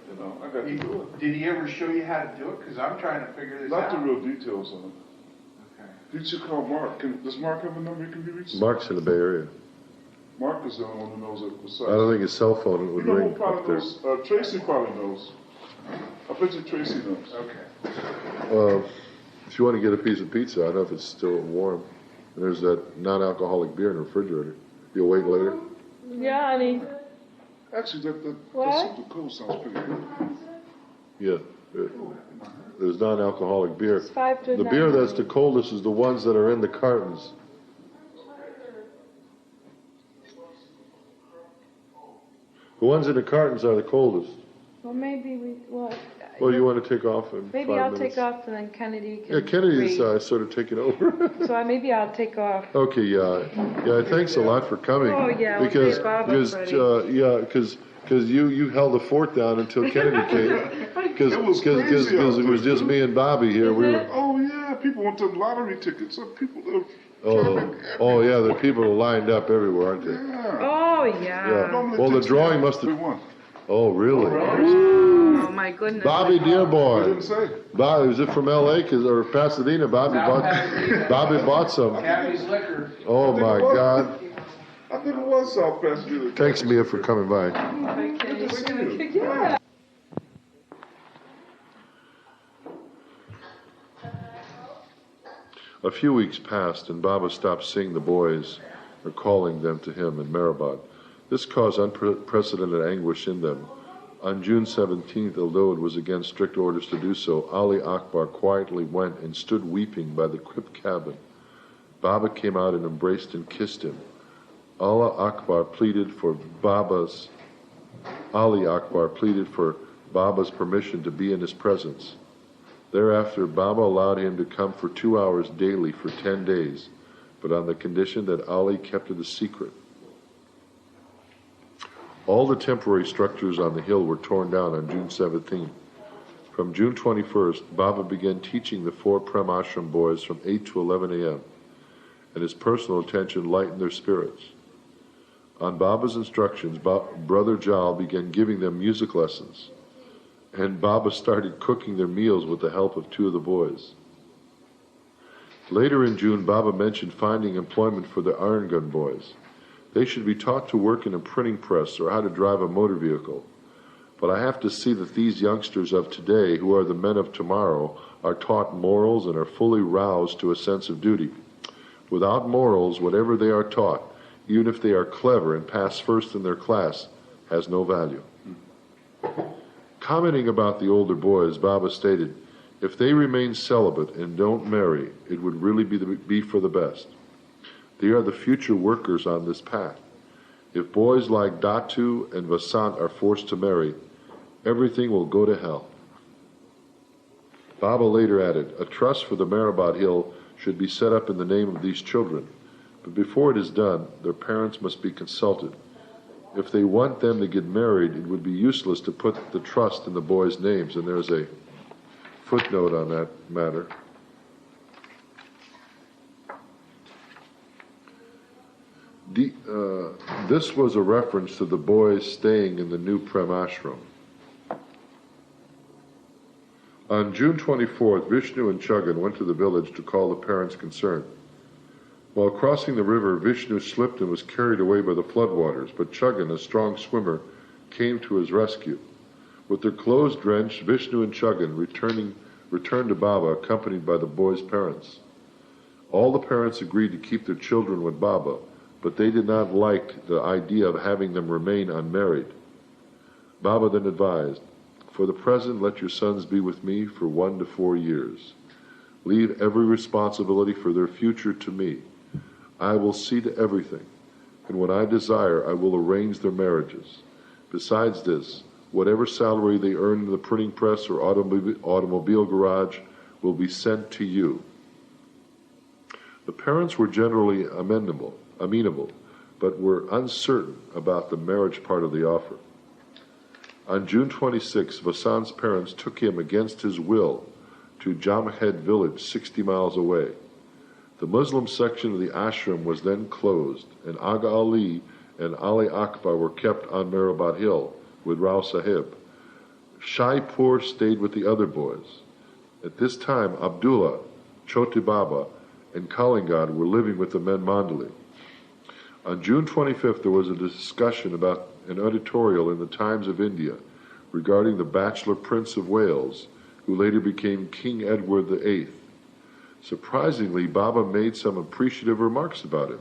Speaker 5: I got to do it.
Speaker 3: Did he ever show you how to do it? Because I'm trying to figure this
Speaker 5: Not
Speaker 3: out.
Speaker 5: the real details on it.
Speaker 3: Okay.
Speaker 5: You should call Mark. Does Mark have a number you can be reached?
Speaker 1: Mark's in the Bay Area.
Speaker 5: Mark is the only one who knows it besides.
Speaker 1: I don't think his cell phone would
Speaker 5: You know
Speaker 1: ring
Speaker 5: who
Speaker 1: up
Speaker 5: probably
Speaker 1: there.
Speaker 5: knows? Tracy probably knows. I bet you Tracy knows.
Speaker 3: Okay.
Speaker 1: If you want to get a piece of pizza, I don't know if it's still warm. There's that non-alcoholic beer in the refrigerator. You'll wait later?
Speaker 2: Yeah, honey.
Speaker 5: Actually, that
Speaker 2: What?
Speaker 5: super cool sounds pretty good.
Speaker 1: Yeah. There's non-alcoholic beer.
Speaker 2: It's 5 to
Speaker 1: The
Speaker 2: 9.
Speaker 1: beer that's the coldest is the ones that are in the cartons. The ones in the cartons are the coldest.
Speaker 2: Well, maybe
Speaker 1: Well, you want to take off in
Speaker 2: maybe
Speaker 1: 5
Speaker 2: I'll
Speaker 1: minutes?
Speaker 2: take off and then Kennedy can
Speaker 1: Yeah, Kennedy's
Speaker 2: read.
Speaker 1: sort of taking over.
Speaker 2: So maybe I'll take off.
Speaker 1: Okay, yeah. Thanks a lot for coming.
Speaker 2: Oh, yeah, we'll
Speaker 1: Because,
Speaker 2: say Bob
Speaker 1: because,
Speaker 2: already.
Speaker 1: because you held the fort down until Kennedy came. Because
Speaker 5: It was crazy out
Speaker 1: it was
Speaker 5: there.
Speaker 1: just me and Bobby here. We were.
Speaker 5: Oh yeah, people want them lottery tickets. Some people are
Speaker 1: Oh yeah, the people are lined up everywhere, aren't they?
Speaker 5: yeah.
Speaker 2: Oh, yeah.
Speaker 1: Yeah.
Speaker 5: Normally
Speaker 1: Well,
Speaker 5: it
Speaker 1: the
Speaker 5: takes
Speaker 1: drawing
Speaker 5: me
Speaker 1: must
Speaker 5: we
Speaker 1: have.
Speaker 5: won.
Speaker 1: Oh really?
Speaker 2: Oh, my goodness.
Speaker 1: Bobby, dear
Speaker 5: I
Speaker 1: boy.
Speaker 5: didn't say.
Speaker 1: Bobby, is it from L.A. or Pasadena? Bobby bought some.
Speaker 6: Cappy's Liquor.
Speaker 1: Oh my God!
Speaker 5: I think it was South Pasadena.
Speaker 1: Thanks, Mia, for coming by.
Speaker 2: Okay.
Speaker 5: Thank you.
Speaker 2: Yeah.
Speaker 1: A few weeks passed, and Baba stopped seeing the boys or calling them to him in Meherabad. This caused unprecedented anguish in them. On June 17th, although it was against strict orders to do so, Ali Akbar quietly went and stood weeping by the crypt cabin. Baba came out and embraced and kissed him. Ali Akbar pleaded for Baba's permission to be in his presence. Thereafter, Baba allowed him to come for 2 hours daily for 10 days, but on the condition that Ali kept it a secret. All the temporary structures on the hill were torn down on June 17th. From June 21st, Baba began teaching the 4 Prem Ashram boys from 8 to 11 a.m., and his personal attention lightened their spirits. On Baba's instructions, Brother Jal began giving them music lessons, and Baba started cooking their meals with the help of 2 of the boys. Later in June, Baba mentioned finding employment for the iron gun boys. They should be taught to work in a printing press or how to drive a motor vehicle. But I have to see that these youngsters of today, who are the men of tomorrow, are taught morals and are fully roused to a sense of duty. Without morals, whatever they are taught, even if they are clever and pass first in their class, has no value. Commenting about the older boys, Baba stated, if they remain celibate and don't marry, it would really be for the best. They are the future workers on this path. If boys like Datu and Vasant are forced to marry, everything will go to hell. Baba later added, a trust for the Meherabad Hill should be set up in the name of these children, but before it is done, their parents must be consulted. If they want them to get married, it would be useless to put the trust in the boys' names, and there's a footnote on that matter. This was a reference to the boys staying in the new Prem Ashram. On June 24th, Vishnu and Chuggan went to the village to call the parents concerned. While crossing the river, Vishnu slipped and was carried away by the floodwaters, but Chuggan, a strong swimmer, came to his rescue. With their clothes drenched, Vishnu and Chuggan returned to Baba, accompanied by the boys' parents. All the parents agreed to keep their children with Baba, but they did not like the idea of having them remain unmarried. Baba then advised, for the present, let your sons be with me for 1 to 4 years. Leave every responsibility for their future to me. I will see to everything, and when I desire, I will arrange their marriages. Besides this, whatever salary they earn in the printing press or automobile garage will be sent to you. The parents were generally amenable, but were uncertain about the marriage part of the offer. On June 26, Vasant's parents took him against his will to Jamhed village 60 miles away. The Muslim section of the ashram was then closed, and Aga Ali and Ali Akbar were kept on Meherabad Hill with Rao Sahib. Shaipur stayed with the other boys. At this time, Abdullah, Choti Baba, and Kalingad were living with the men mandali. On June 25th, there was a discussion about an editorial in the Times of India regarding the bachelor Prince of Wales, who later became King Edward VIII. Surprisingly, Baba made some appreciative remarks about him.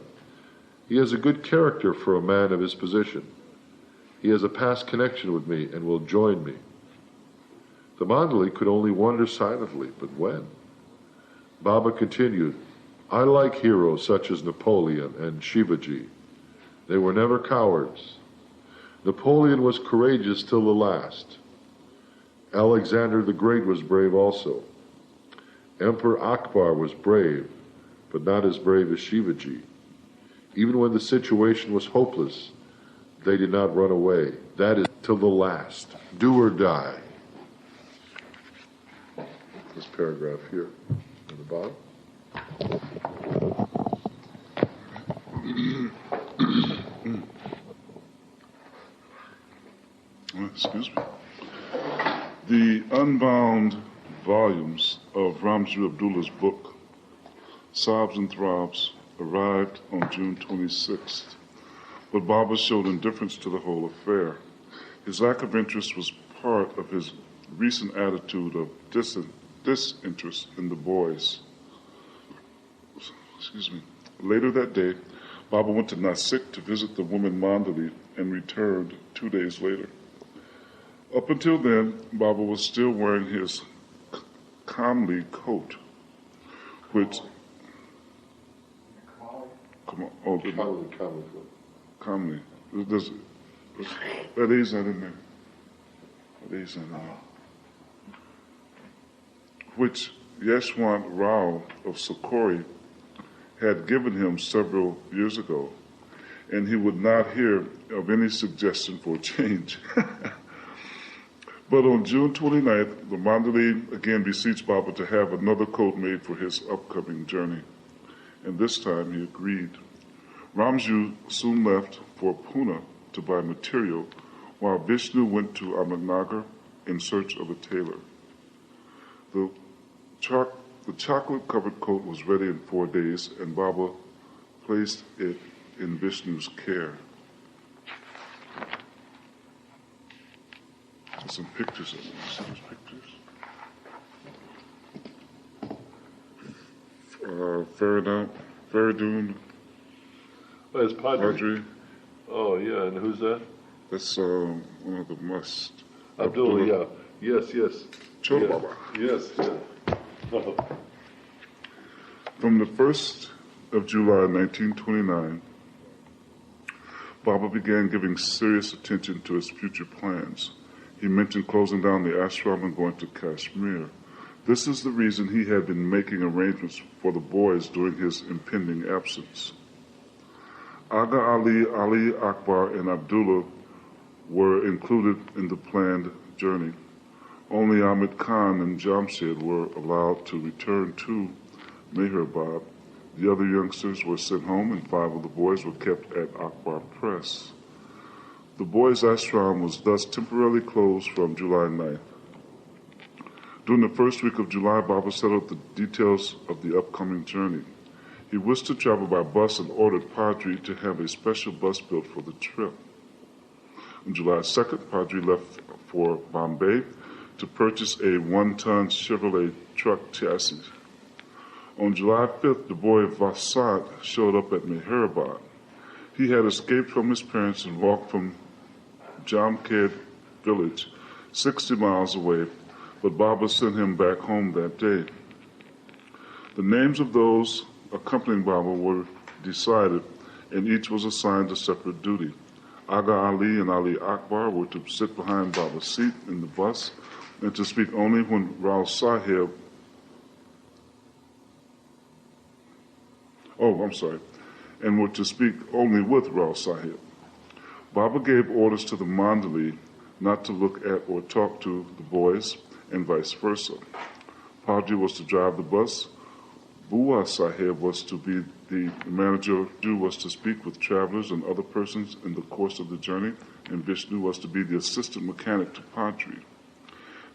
Speaker 1: He has a good character for a man of his position. He has a past connection with me and will join me. The mandali could only wonder silently, but when? Baba continued, I like heroes such as Napoleon and Shivaji. They were never cowards. Napoleon was courageous till the last. Alexander the Great was brave also. Emperor Akbar was brave, but not as brave as Shivaji. Even when the situation was hopeless, they did not run away. That is till the last. Do or die. This paragraph here at the bottom.
Speaker 5: Excuse me. The unbound volumes of Ramji Abdullah's book, Sobs and Throbs, arrived on June 26th, but Baba showed indifference to the whole affair. His lack of interest was part of his recent attitude of disinterest in the boys. Excuse me. Later that day, Baba went to Nasik to visit the woman mandali and returned 2 days later. Up until then, Baba was still wearing his Kamli coat, which... Come on. Oh, Kamli. That is not in there. That is not in there. Which Yeshwant Rao of Socorro had given him several years ago, and he would not hear of any suggestion for a change. But on June 29th, the mandali again beseeched Baba to have another coat made for his upcoming journey, and this time he agreed. Ramju soon left for Pune to buy material, while Vishnu went to Ahmednagar in search of a tailor. The chocolate-covered coat was ready in 4 days, and Baba placed it in Vishnu's care. There's some pictures of them. See those pictures? Faridun.
Speaker 1: Oh, it's
Speaker 5: Padri.
Speaker 1: Oh, yeah, and who's that?
Speaker 5: That's one of the must.
Speaker 1: Abdullah, yeah. Yes.
Speaker 5: Chota
Speaker 1: yeah.
Speaker 5: Baba.
Speaker 1: Yes.
Speaker 5: From the 1st of July 1929, Baba began giving serious attention to his future plans. He mentioned closing down the ashram and going to Kashmir. This is the reason he had been making arrangements for the boys during his impending absence. Aga Ali Akbar, and Abdullah were included in the planned journey. Only Ahmed Khan and Jamshed were allowed to return to Meherbab. The other youngsters were sent home, and 5 of the boys were kept at Akbar Press. The boys' ashram was thus temporarily closed from July 9th. During the first week of July, Baba settled the details of the upcoming journey. He wished to travel by bus and ordered Padri to have a special bus built for the trip. On July 2nd, Padri left for Bombay to purchase a 1-ton Chevrolet truck chassis. On July 5th, the boy Vasant showed up at Meherabad. He had escaped from his parents and walked from Jamkhed village, 60 miles away, but Baba sent him back home that day. The names of those accompanying Baba were decided, and each was assigned a separate duty. Aga Ali and Ali Akbar were to sit behind Baba's seat in the bus and to speak only when Rao Sahib and were to speak only with Rao Sahib. Baba gave orders to the mandali not to look at or talk to the boys, and vice versa. Padri was to drive the bus, Bua Sahib was to be the manager, Ju was to speak with travelers and other persons in the course of the journey, and Vishnu was to be the assistant mechanic to Padri.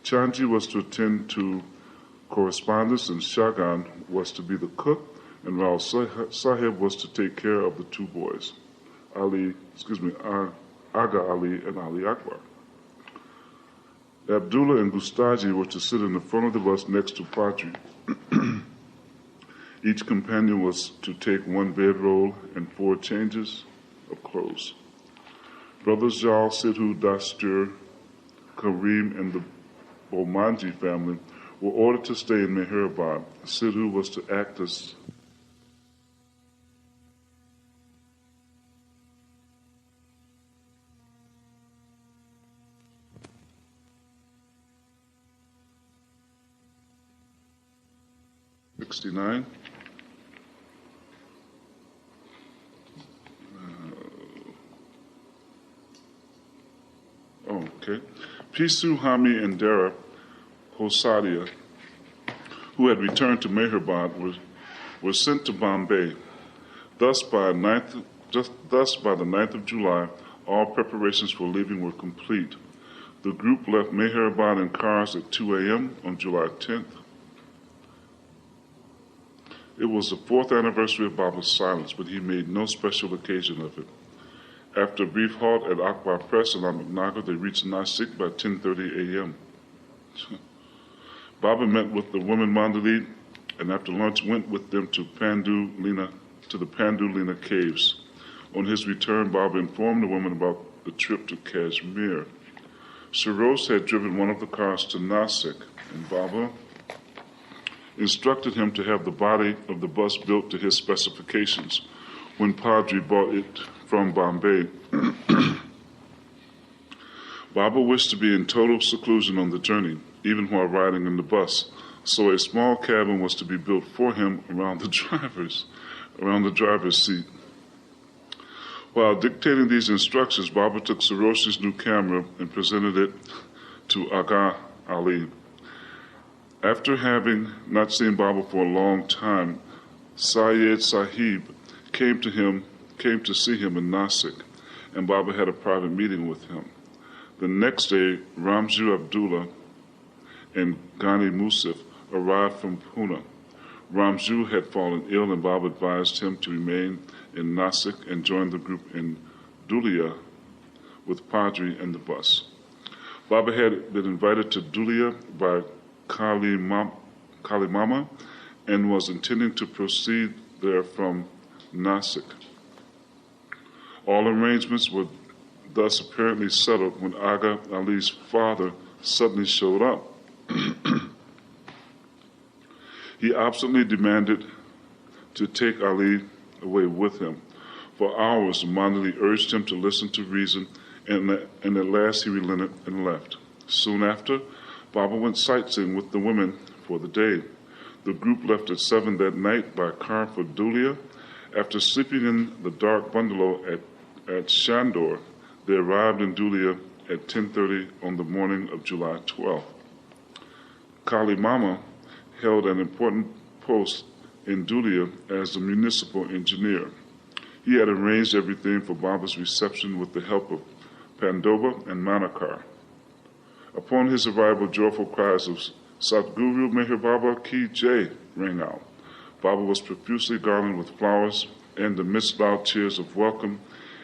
Speaker 5: Chanji was to attend to correspondence, and Shagan was to be the cook, and Rao Sahib was to take care of the 2 boys, Aga Ali and Ali Akbar. Abdullah and Gustaji were to sit in the front of the bus next to Padri. Each companion was to take one bedroll and 4 changes of clothes. Brothers Jal, Sidhu, Dastur, Kareem, and the Bomanji family were ordered to stay in Meherabad. Sidhu was to act as '69. Okay. Pisu, Hami, and Dara Hosadia, who had returned to Meherabad, were sent to Bombay. Thus, by the 9th of July, all preparations for leaving were complete. The group left Meherabad in cars at 2 a.m. on July 10th. It was the 4th anniversary of Baba's silence, but he made no special occasion of it. After a brief halt at Akbar Press in Ahmednagar, they reached Nasik by 10:30 a.m. Baba met with the women mandali, and after lunch went with them to the Pandulina caves. On his return, Baba informed the women about the trip to Kashmir. Saros had driven one of the cars to Nasik, and Baba instructed him to have the body of the bus built to his specifications. When Padri bought it from Bombay, Baba wished to be in total seclusion on the journey, even while riding in the bus, so a small cabin was to be built for him around the driver's seat. While dictating these instructions, Baba took Saroshi's new camera and presented it to Aga Ali. After having not seen Baba for a long time, Syed Sahib came to see him in Nasik, and Baba had a private meeting with him. The next day, Ramju Abdullah and Ghani Musif arrived from Pune. Ramju had fallen ill, and Baba advised him to remain in Nasik and join the group in Dhulia with Padri and the bus. Baba had been invited to Dhulia by Kali Mama and was intending to proceed there from Nasik. All arrangements were thus apparently settled when Aga Ali's father suddenly showed up. He obstinately demanded to take Ali away with him. For hours, the Mandali urged him to listen to reason, and at last he relented and left. Soon after, Baba went sightseeing with the women for the day. The group left at 7 that night by car for Dhulia. After sleeping in the dark bungalow at Shandor, they arrived in Dhulia at 10:30 on the morning of July 12th. Kali Mama held an important post in Dhulia as the municipal engineer. He had arranged everything for Baba's reception with the help of Pandoba and Manakar. Upon his arrival, joyful cries of Satguru Meher Baba Ki Jai rang out. Baba was profusely garlanded with flowers, and amidst loud cheers of welcome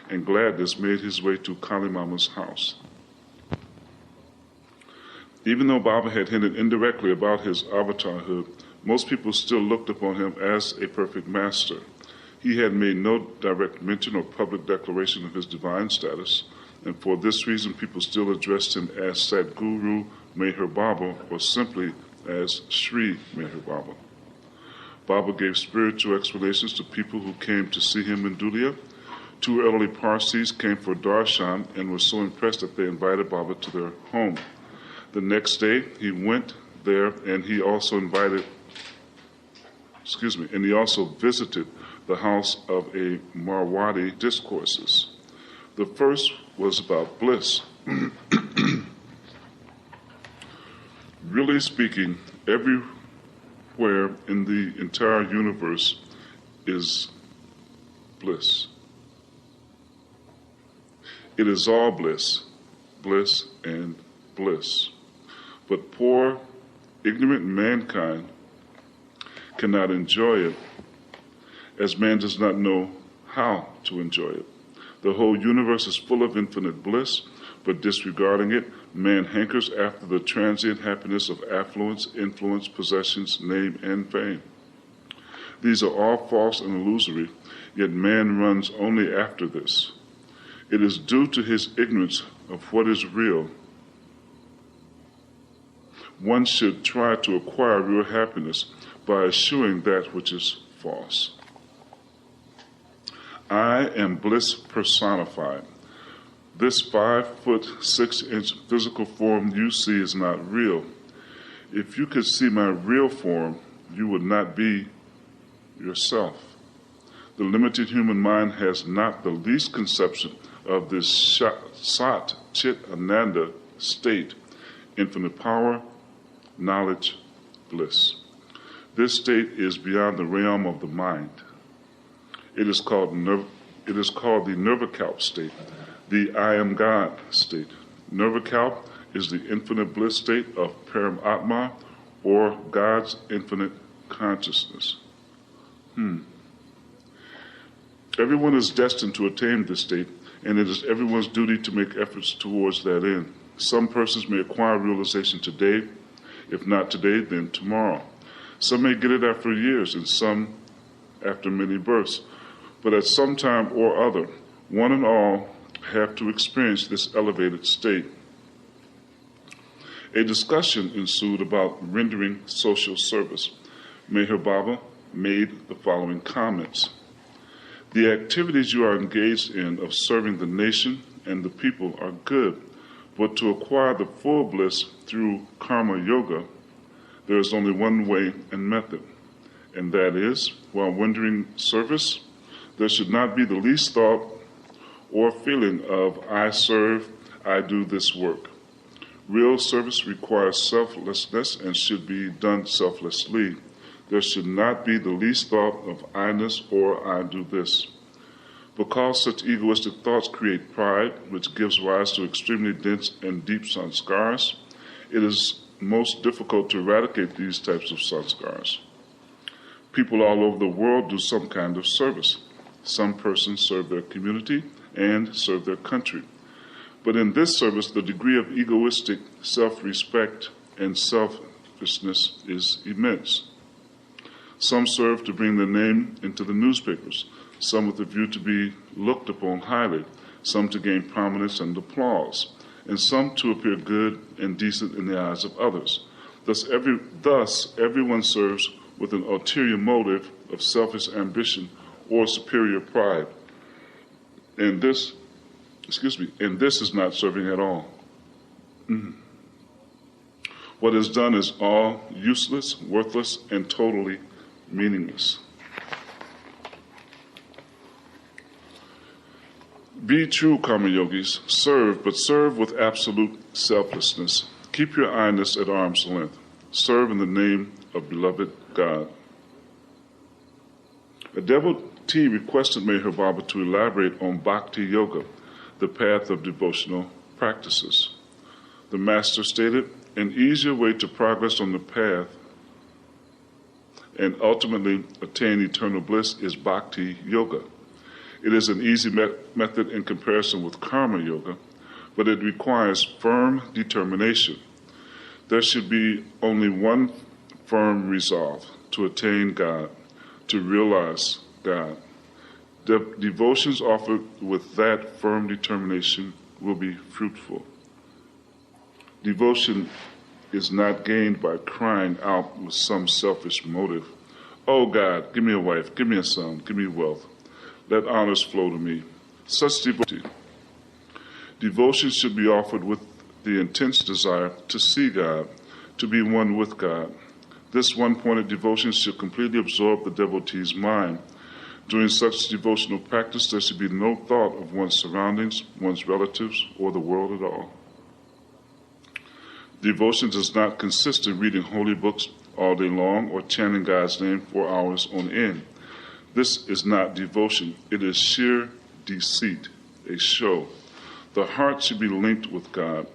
Speaker 5: and gladness made his way to Kali Mama's house. Even though Baba had hinted indirectly about his avatarhood, most people still looked upon him as a perfect master. He had made no direct mention or public declaration of his divine status, and for this reason people still addressed him as Sadguru Meher Baba or simply as Sri Meher Baba. Baba gave spiritual explanations to people who came to see him in Dhulia. 2 elderly Parsis came for darshan and were so impressed that they invited Baba to their home. The next day he went there and he also visited the house of a Marwadi discourses. The first was about bliss. Really speaking, everywhere in the entire universe is bliss. It is all bliss, bliss and bliss. But poor, ignorant mankind cannot enjoy it, as man does not know how to enjoy it. The whole universe is full of infinite bliss, but disregarding it, man hankers after the transient happiness of affluence, influence, possessions, name, and fame. These are all false and illusory, yet man runs only after this. It is due to his ignorance of what is real. One should try to acquire real happiness by eschewing that which is false. I am bliss personified. This 5'6" physical form you see is not real. If you could see my real form, you would not be yourself. The limited human mind has not the least conception of this Sat Chit Ananda state, infinite power, knowledge, bliss. This state is beyond the realm of the mind. It is called the Nirvikalp state, the I am God state. Nirvikalp is the infinite bliss state of Paramatma, or God's infinite consciousness. Everyone is destined to attain this state, and it is everyone's duty to make efforts towards that end. Some persons may acquire realization today. If not today, then tomorrow. Some may get it after years, and some after many births. But at some time or other, one and all have to experience this elevated state. A discussion ensued about rendering social service. Meher Baba made the following comments. The activities you are engaged in of serving the nation and the people are good, but to acquire the full bliss through karma yoga, there is only one way and method, and that is, while rendering service, there should not be the least thought or feeling of, I serve, I do this work. Real service requires selflessness and should be done selflessly. There should not be the least thought of I-ness or I do this. Because such egoistic thoughts create pride, which gives rise to extremely dense and deep sanskars, it is most difficult to eradicate these types of sanskars. People all over the world do some kind of service. Some persons serve their community and serve their country. But in this service, the degree of egoistic self-respect and selfishness is immense. Some serve to bring their name into the newspapers, some with a view to be looked upon highly, some to gain prominence and applause, and some to appear good and decent in the eyes of others. Thus everyone serves with an ulterior motive of selfish ambition or superior pride. And this is not serving at all. What is done is all useless, worthless, and totally meaningless. Be true karma yogis, serve, but serve with absolute selflessness. Keep your I-ness at arm's length. Serve in the name of beloved God. A devotee requested Meher Baba to elaborate on bhakti yoga, the path of devotional practices. The master stated, an easier way to progress on the path and ultimately attain eternal bliss is bhakti yoga. It is an easy method in comparison with karma yoga, but it requires firm determination. There should be only one firm resolve to attain God, to realize God. The devotions offered with that firm determination will be fruitful. Devotion is not gained by crying out with some selfish motive. Oh God, give me a wife, give me a son, give me wealth. Let honors flow to me. Such devotion should be offered with the intense desire to see God, to be one with God. This one-pointed devotion should completely absorb the devotee's mind. During such devotional practice, there should be no thought of one's surroundings, one's relatives, or the world at all. Devotion does not consist in reading holy books all day long or chanting God's name for hours on end. This is not devotion. It is sheer deceit, a show. The heart should be linked with God.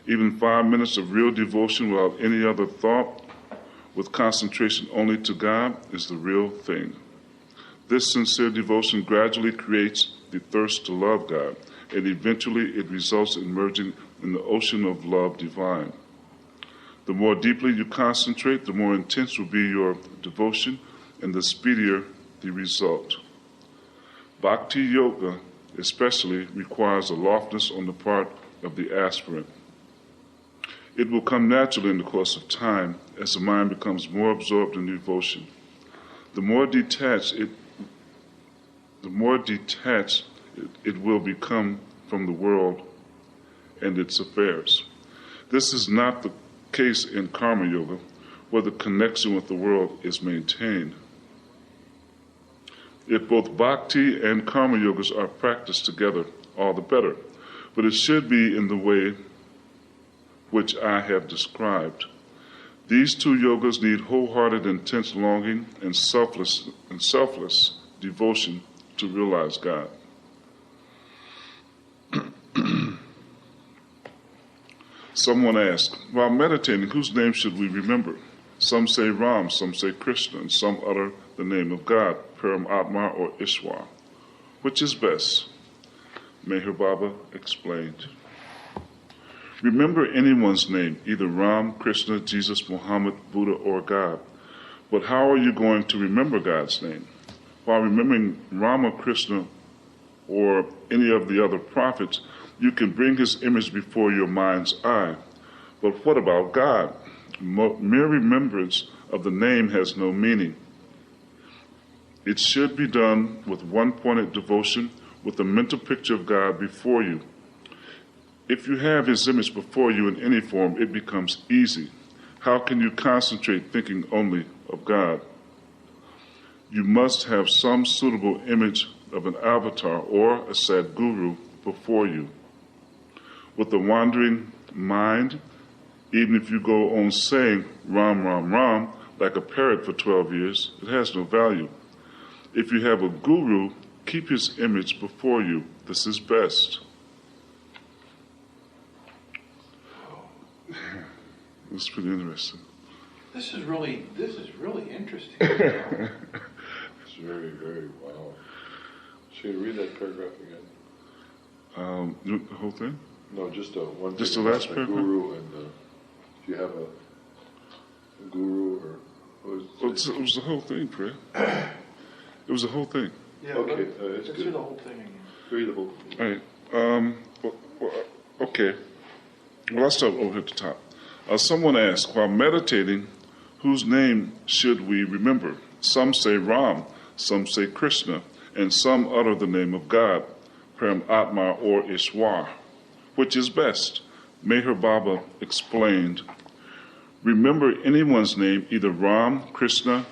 Speaker 5: Even 5 minutes of real devotion without any other thought, with concentration only to God, is the real thing. This sincere devotion gradually creates the thirst to love God, and eventually it results in merging in the ocean of love divine. The more deeply you concentrate, the more intense will be your devotion, and the speedier the result. Bhakti yoga especially requires a loftiness on the part of the aspirant. It will come naturally in the course of time as the mind becomes more absorbed in devotion. The more detached it will become from the world and its affairs. This is not the case in karma yoga, where the connection with the world is maintained. If both bhakti and karma yogas are practiced together, all the better. But it should be in the way which I have described. These two yogas need wholehearted, intense longing and selfless devotion to realize God. Someone asked, while meditating, whose name should we remember? Some say Ram, some say Krishna, and some utter the name of God, Paramatma or Ishwar. Which is best? Meher Baba explained. Remember anyone's name, either Ram, Krishna, Jesus, Muhammad, Buddha, or God. But how are you going to remember God's name? While remembering Rama, Krishna, or any of the other prophets, you can bring his image before your mind's eye. But what about God? Mere remembrance of the name has no meaning. It should be done with one-pointed devotion, with a mental picture of God before you. If you have his image before you in any form, it becomes easy. How can you concentrate thinking only of God? You must have some suitable image of an avatar or a Sadguru before you. With a wandering mind, even if you go on saying Ram, Ram, Ram, like a parrot for 12 years, it has no value. If you have a guru, keep his image before you. This is best. It's pretty interesting.
Speaker 3: This is really interesting.
Speaker 1: It's very, very wow. Should you read that paragraph again?
Speaker 5: The whole thing?
Speaker 1: No, just one.
Speaker 5: Just
Speaker 1: thing
Speaker 5: the last
Speaker 1: about
Speaker 5: paragraph?
Speaker 1: Guru and if you have a guru or what is
Speaker 5: It was the whole thing, Fred. It was the whole thing.
Speaker 3: Yeah,
Speaker 1: Okay,
Speaker 3: let's
Speaker 1: it's
Speaker 3: do
Speaker 1: good.
Speaker 3: the whole thing again.
Speaker 1: Read the whole.
Speaker 5: All right. Okay. Well, I'll start over at the top. Someone asked, while meditating, whose name should we remember? Some say Ram, some say Krishna, and some utter the name of God, Paramatma or Ishwar. Which is best? Meher Baba explained, remember anyone's name, either Ram, Krishna,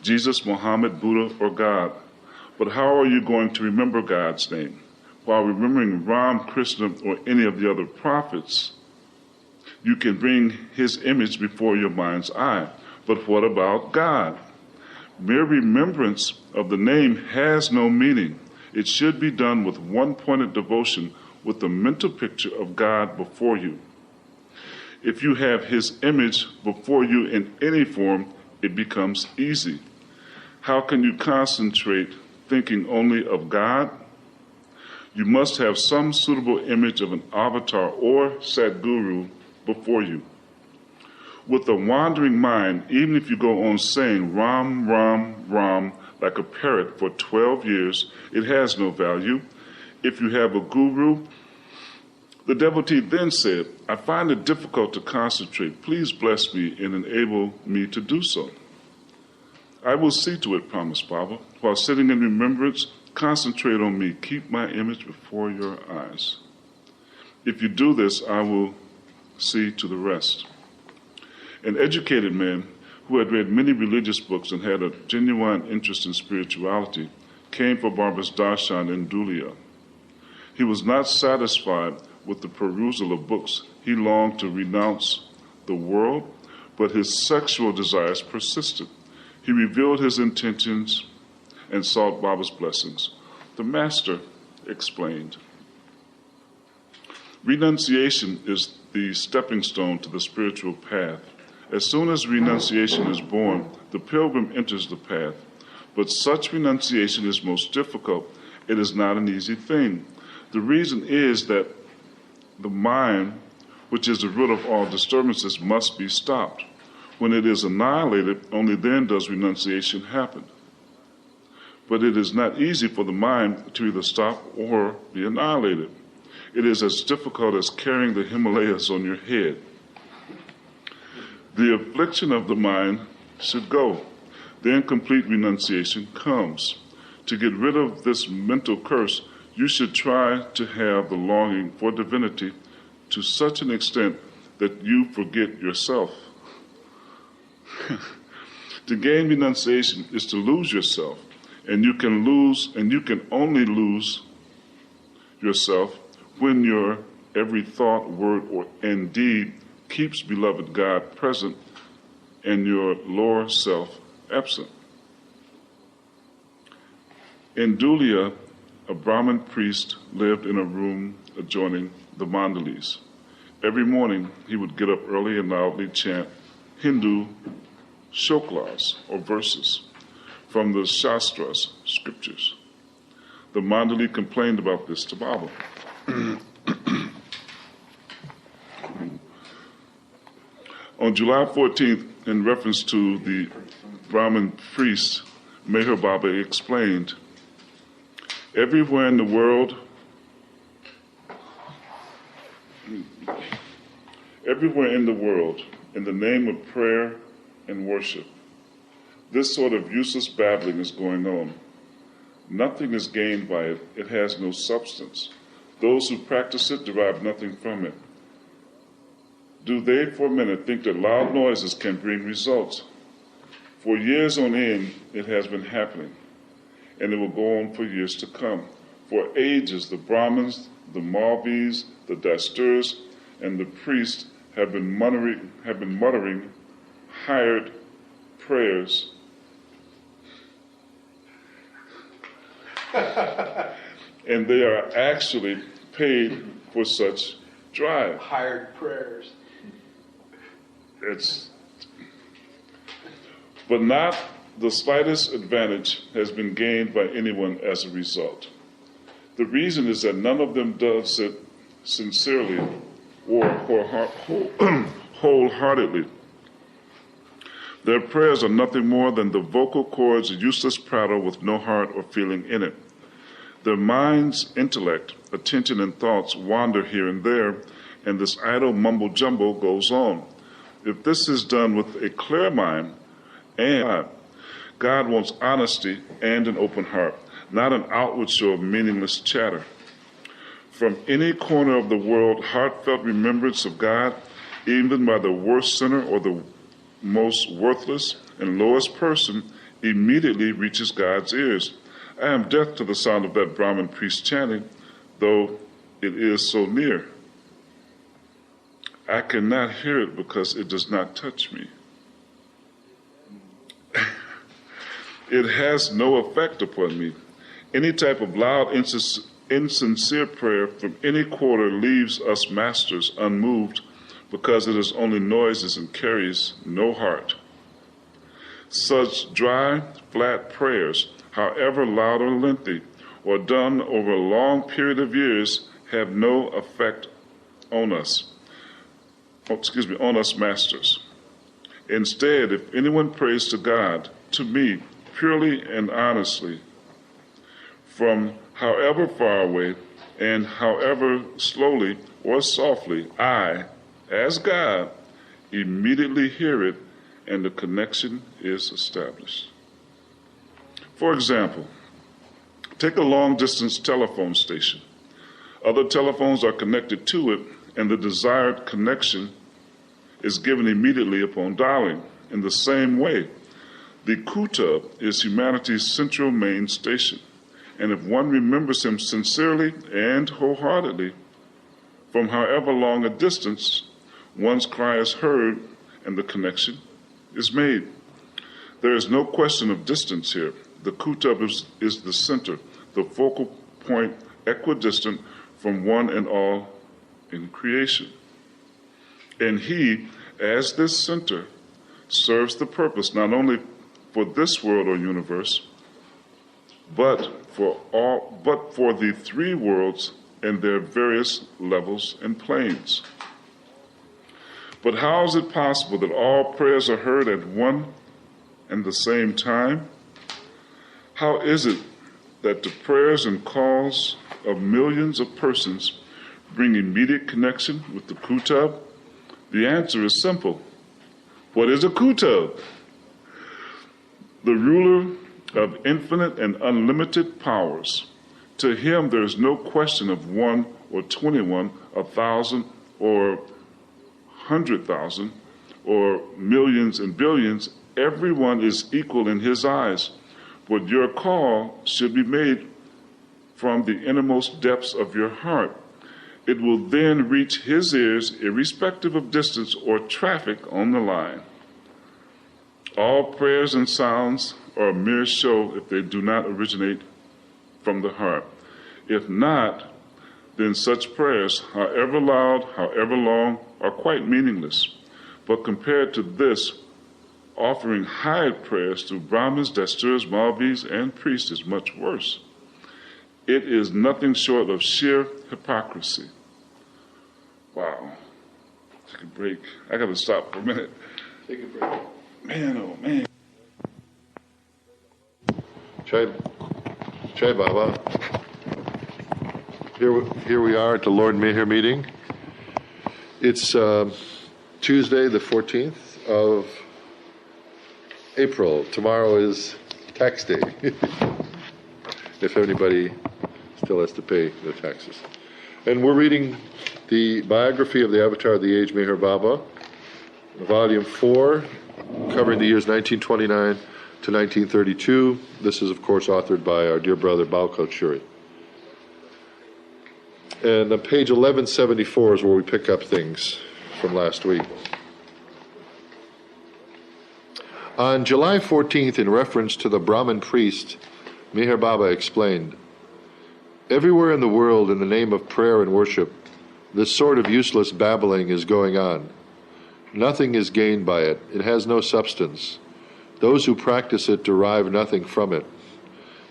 Speaker 5: Jesus, Muhammad, Buddha, or God. But how are you going to remember God's name? While remembering Ram, Krishna, or any of the other prophets, you can bring his image before your mind's eye. But what about God? Mere remembrance of the name has no meaning. It should be done with one-pointed devotion, with the mental picture of God before you. If you have his image before you in any form, it becomes easy. How can you concentrate thinking only of God? You must have some suitable image of an avatar or Sadguru before you. With a wandering mind, even if you go on saying Ram, Ram, Ram, like a parrot for 12 years, it has no value. If you have a guru, the devotee then said, I find it difficult to concentrate. Please bless me and enable me to do so. I will see to it, promised Baba. While sitting in remembrance, concentrate on me. Keep my image before your eyes. If you do this, I will see to the rest. An educated man who had read many religious books and had a genuine interest in spirituality came for Baba's darshan in Dhulia. He was not satisfied with the perusal of books. He longed to renounce the world, but his sexual desires persisted. He revealed his intentions and sought Baba's blessings. The master explained, renunciation is the stepping stone to the spiritual path. As soon as renunciation is born, the pilgrim enters the path. But such renunciation is most difficult. It is not an easy thing. The reason is that the mind, which is the root of all disturbances, must be stopped. When it is annihilated, only then does renunciation happen. but it is not easy for the mind to either stop or be annihilated. It is as difficult as carrying the Himalayas on your head. The affliction of the mind should go. Then complete renunciation comes. To get rid of this mental curse, you should try to have the longing for divinity to such an extent that you forget yourself. To gain renunciation is to lose yourself, and you can only lose yourself when your every thought, word, and deed keeps beloved God present and your lower self absent. In Dhulia, a Brahmin priest lived in a room adjoining the mandalis. Every morning he would get up early and loudly chant Hindu shoklas, or verses, from the Shastras, scriptures. The mandali complained about this to Baba. On July 14th, in reference to the Brahmin priest, MeherBaba explained, everywhere in the world, in the name of prayer and worship, this sort of useless babbling is going on. Nothing is gained by it. It has no substance. Those who practice it derive nothing from it. Do they for a minute think that loud noises can bring results? For years on end, it has been happening, and it will go on for years to come. For ages, the Brahmins, the Malvis, the Dasturs, and the priests have been muttering hired prayers and they are actually paid for such drive.
Speaker 3: Hired prayers.
Speaker 5: But not the slightest advantage has been gained by anyone as a result. The reason is that none of them does it sincerely or wholeheartedly. Their prayers are nothing more than the vocal cords, a useless prattle with no heart or feeling in it. Their mind's intellect, attention, and thoughts wander here and there, and this idle mumble-jumble goes on. If this is done with a clear mind, and God wants honesty and an open heart, not an outward show of meaningless chatter. From any corner of the world, heartfelt remembrance of God, even by the worst sinner or the most worthless and lowest person, immediately reaches God's ears. I am deaf to the sound of that Brahmin priest chanting, though it is so near. I cannot hear it because it does not touch me. It has no effect upon me. Any type of loud, insincere prayer from any quarter leaves us masters unmoved because it is only noises and carries no heart. Such dry, flat prayers, however loud or lengthy, or done over a long period of years, have no effect on us. On us masters. Instead, if anyone prays to God, to me, purely and honestly, from however far away and however slowly or softly, I, as God, immediately hear it and the connection is established. For example, take a long-distance telephone station. Other telephones are connected to it, and the desired connection is given immediately upon dialing. In the same way, the Kuta is humanity's central main station, and if one remembers him sincerely and wholeheartedly, from however long a distance, one's cry is heard and the connection is made. There is no question of distance here. The Kuta is the center, the focal point, equidistant from one and all in creation. And he, as this center, serves the purpose not only for this world or universe, but for the three worlds and their various levels and planes. But how is it possible that all prayers are heard at one and the same time? How is it that the prayers and calls of millions of persons bring immediate connection with the Kutub? The answer is simple. What is a Kutub? The ruler of infinite and unlimited powers. To him there is no question of 1 or 21, 1,000 or 100,000 or millions and billions. Everyone is equal in his eyes. But your call should be made from the innermost depths of your heart. It will then reach his ears irrespective of distance or traffic on the line. All prayers and sounds are a mere show if they do not originate from the heart. If not, then such prayers, however loud, however long, are quite meaningless. But compared to this, offering hired prayers to Brahmins, Dasturas, Malvis, and priests is much worse. It is nothing short of sheer hypocrisy. Wow. Take a break. I got to stop for a minute.
Speaker 3: Take a break.
Speaker 5: Man, oh man.
Speaker 1: Jai Baba. Here we are at the Lord Meher meeting. It's Tuesday, the 14th of April. Tomorrow is tax day. If anybody still has to pay the taxes. And we're reading the biography of the Avatar of the Age, Meher Baba, Volume 4, covering the years 1929 to 1932. This is, of course, authored by our dear brother, Balko Churi. And on page 1174 is where we pick up things from last week. On July 14th, in reference to the Brahmin priest, Meher Baba explained, "Everywhere in the world, in the name of prayer and worship, this sort of useless babbling is going on. Nothing is gained by it. It has no substance. Those who practice it derive nothing from it.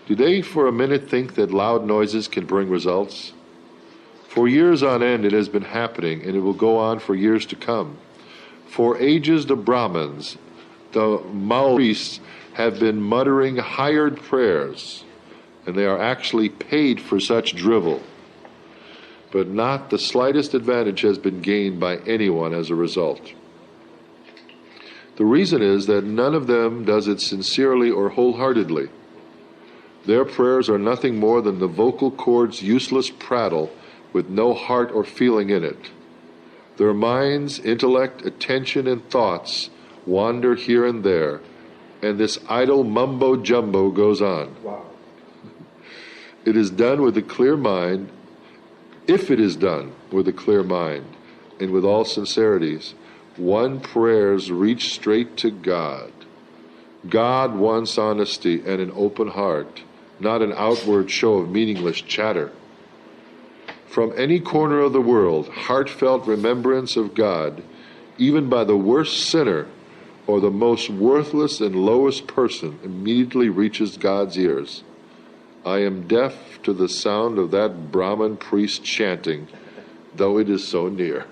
Speaker 1: Do they for a minute think that loud noises can bring results? For years on end it has been happening, and it will go on for years to come. For ages the Brahmins, the Maul priests, have been muttering hired prayers, and they are actually paid for such drivel. But not the slightest advantage has been gained by anyone as a result. The reason is that none of them does it sincerely or wholeheartedly. Their prayers are nothing more than the vocal cords' useless prattle with no heart or feeling in it. Their minds, intellect, attention, and thoughts wander here and there, and this idle mumbo-jumbo goes on.
Speaker 3: Wow.
Speaker 1: It is done with a clear mind. If it is done with a clear mind and with all sincerities, one prayers reach straight to God. God wants honesty and an open heart, not an outward show of meaningless chatter. From any corner of the world, heartfelt remembrance of God, even by the worst sinner or the most worthless and lowest person, immediately reaches God's ears. I am deaf to the sound of that Brahmin priest chanting, though it is so near.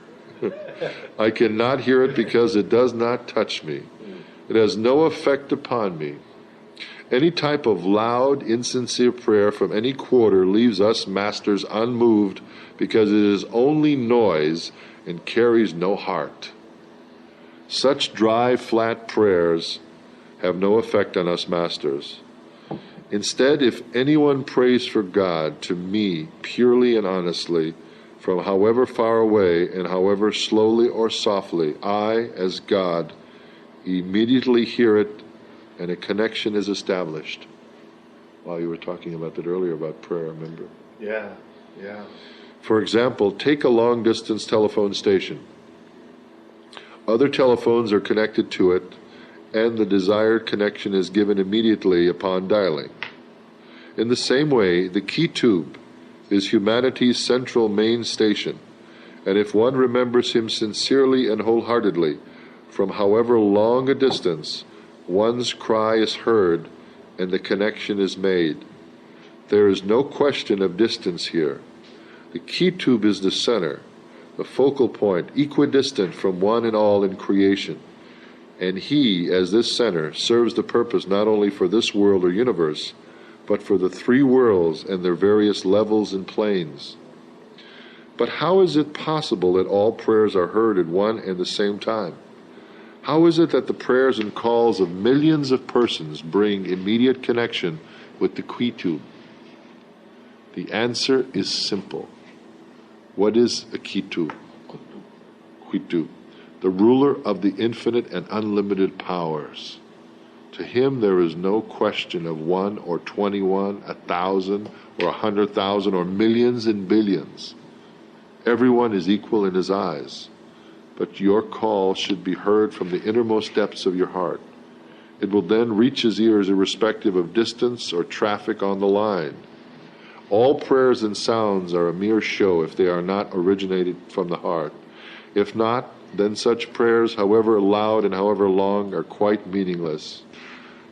Speaker 1: I cannot hear it because it does not touch me. It has no effect upon me. Any type of loud, insincere prayer from any quarter leaves us masters unmoved because it is only noise and carries no heart. Such dry, flat prayers have no effect on us masters. Instead, if anyone prays for God to me purely and honestly, from however far away and however slowly or softly, I, as God, immediately hear it, and a connection is established. Well, you were talking about that earlier, about prayer, remember?
Speaker 3: Yeah.
Speaker 1: For example, take a long-distance telephone station. Other telephones are connected to it, and the desired connection is given immediately upon dialing. In the same way, the key tube is humanity's central main station, and if one remembers him sincerely and wholeheartedly, from however long a distance, one's cry is heard and the connection is made. There is no question of distance here. The key tube is the center, the focal point, equidistant from one and all in creation. And he, as this center, serves the purpose not only for this world or universe, but for the three worlds and their various levels and planes. But how is it possible that all prayers are heard at one and the same time? How is it that the prayers and calls of millions of persons bring immediate connection with the Quitu? The answer is simple. What is a Quitu? Quitu, the ruler of the infinite and unlimited powers. To him there is no question of 1 or 21, 1,000 or 100,000 or millions and billions. Everyone is equal in his eyes, but your call should be heard from the innermost depths of your heart. It will then reach his ears irrespective of distance or traffic on the line. All prayers and sounds are a mere show if they are not originated from the heart. If not, then such prayers, however loud and however long, are quite meaningless.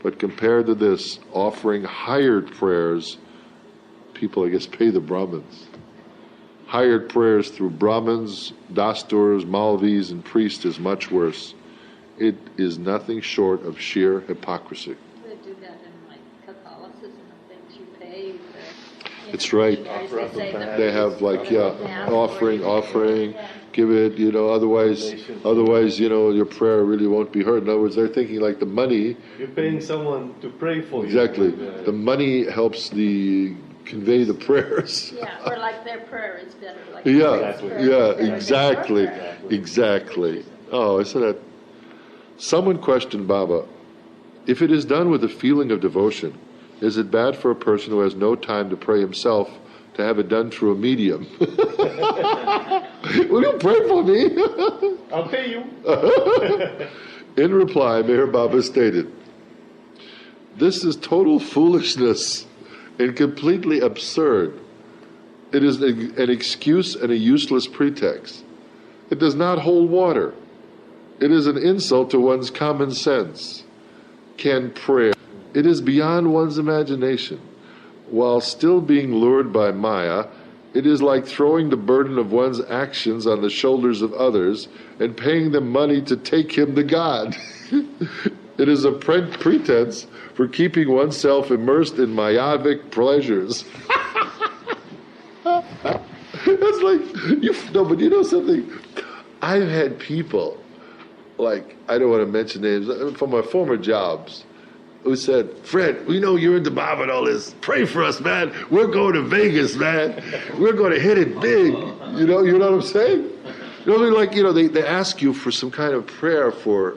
Speaker 1: But compared to this, offering hired prayers, people, I guess, pay the Brahmins. Hired prayers through Brahmins, Dasturs, Malvis, and priests is much worse. It is nothing short of sheer hypocrisy.
Speaker 6: They do that in like Catholicism and things. You pay for.
Speaker 1: It's right. They have offering, give it, otherwise, your prayer really won't be heard. In other words, they're thinking like the money.
Speaker 7: You're paying someone to pray for you.
Speaker 1: Exactly. The money helps convey the prayers.
Speaker 6: Yeah, or like their prayer is better. Like
Speaker 1: Exactly. Oh, isn't that? Someone questioned Baba, if it is done with a feeling of devotion, is it bad for a person who has no time to pray himself to have it done through a medium? Will you pray for me?
Speaker 7: I'll pay you.
Speaker 1: In reply, Meher Baba stated, this is total foolishness and completely absurd. It is an excuse and a useless pretext. It does not hold water. It is an insult to one's common sense. Can prayer? It is beyond one's imagination. While still being lured by Maya, it is like throwing the burden of one's actions on the shoulders of others and paying them money to take him to God. It is a pretense for keeping oneself immersed in Mayavic pleasures. It's like, but you know something? I've had people, like, I don't want to mention names, from my former jobs, who said, Fred, we know you're into Bob and all this. Pray for us, man. We're going to Vegas, man. We're going to hit it big. You know what I'm saying? They ask you for some kind of prayer for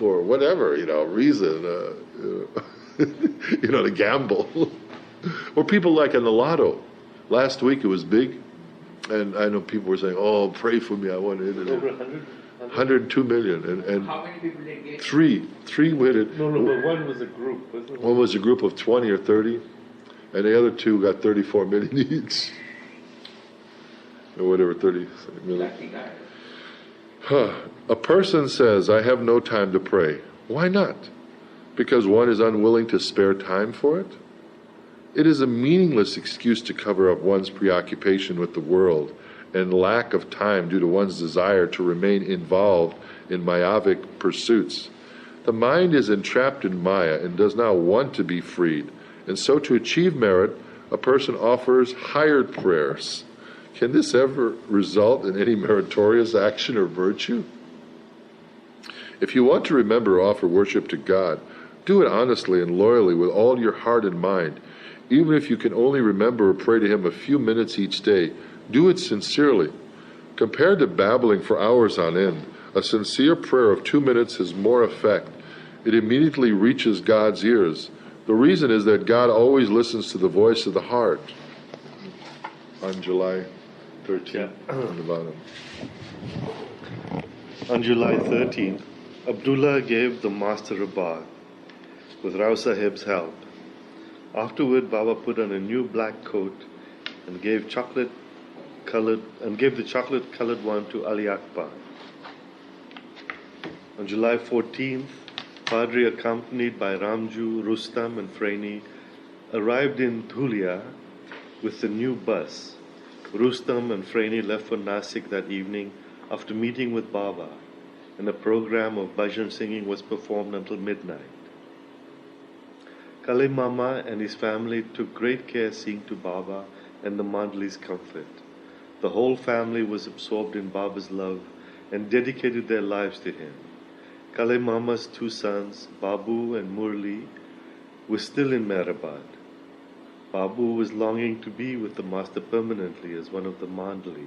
Speaker 1: whatever, reason, to gamble. Or people like in the lotto. Last week it was big, and I know people were saying, oh, pray for me, I want to hit it.
Speaker 7: Over 100?
Speaker 1: 102 million. And
Speaker 8: how many people did get?
Speaker 1: Three win it.
Speaker 7: No, but one was a group, wasn't it?
Speaker 1: One was a group of 20 or 30, and the other two got 34 million each. Or whatever, 30 million. A person says, I have no time to pray. Why not? Because one is unwilling to spare time for it? It is a meaningless excuse to cover up one's preoccupation with the world and lack of time due to one's desire to remain involved in Mayavic pursuits. The mind is entrapped in Maya and does not want to be freed, and so to achieve merit, a person offers hired prayers. Can this ever result in any meritorious action or virtue? If you want to remember or offer worship to God, do it honestly and loyally with all your heart and mind. Even if you can only remember or pray to Him a few minutes each day, do it sincerely. Compared to babbling for hours on end, a sincere prayer of 2 minutes has more effect. It immediately reaches God's ears. The reason is that God always listens to the voice of the heart. On July 13th, on the bottom.
Speaker 7: On July 13th, Abdullah gave the master a bath with Rao Sahib's help. Afterward, Baba put on a new black coat and gave the chocolate-colored one to Ali Akbar. On July 14th, Padri, accompanied by Ramju, Rustam, and Freni, arrived in Dhulia with the new bus. Rustam and Freni left for Nasik that evening after meeting with Baba, and a program of bhajan singing was performed until midnight. Kale Mama and his family took great care seeing to Baba and the Mandali's comfort. The whole family was absorbed in Baba's love and dedicated their lives to him. Kale Mama's two sons, Babu and Murli, were still in Meherabad. Babu was longing to be with the master permanently as one of the Mandali.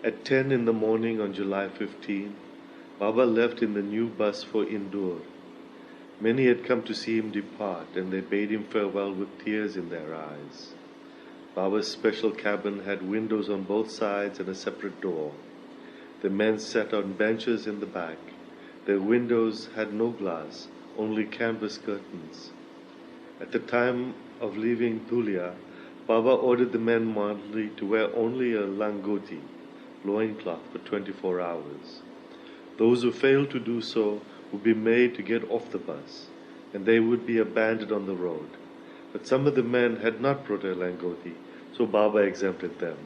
Speaker 7: At 10 in the morning on July 15, Baba left in the new bus for Indore. Many had come to see him depart, and they bade him farewell with tears in their eyes. Baba's special cabin had windows on both sides and a separate door. The men sat on benches in the back. Their windows had no glass, only canvas curtains. At the time of leaving Dhulia, Baba ordered the men Mandali to wear only a langoti, loincloth, for 24 hours. Those who failed to do so would be made to get off the bus, and they would be abandoned on the road. But some of the men had not brought a langoti, so Baba exempted them.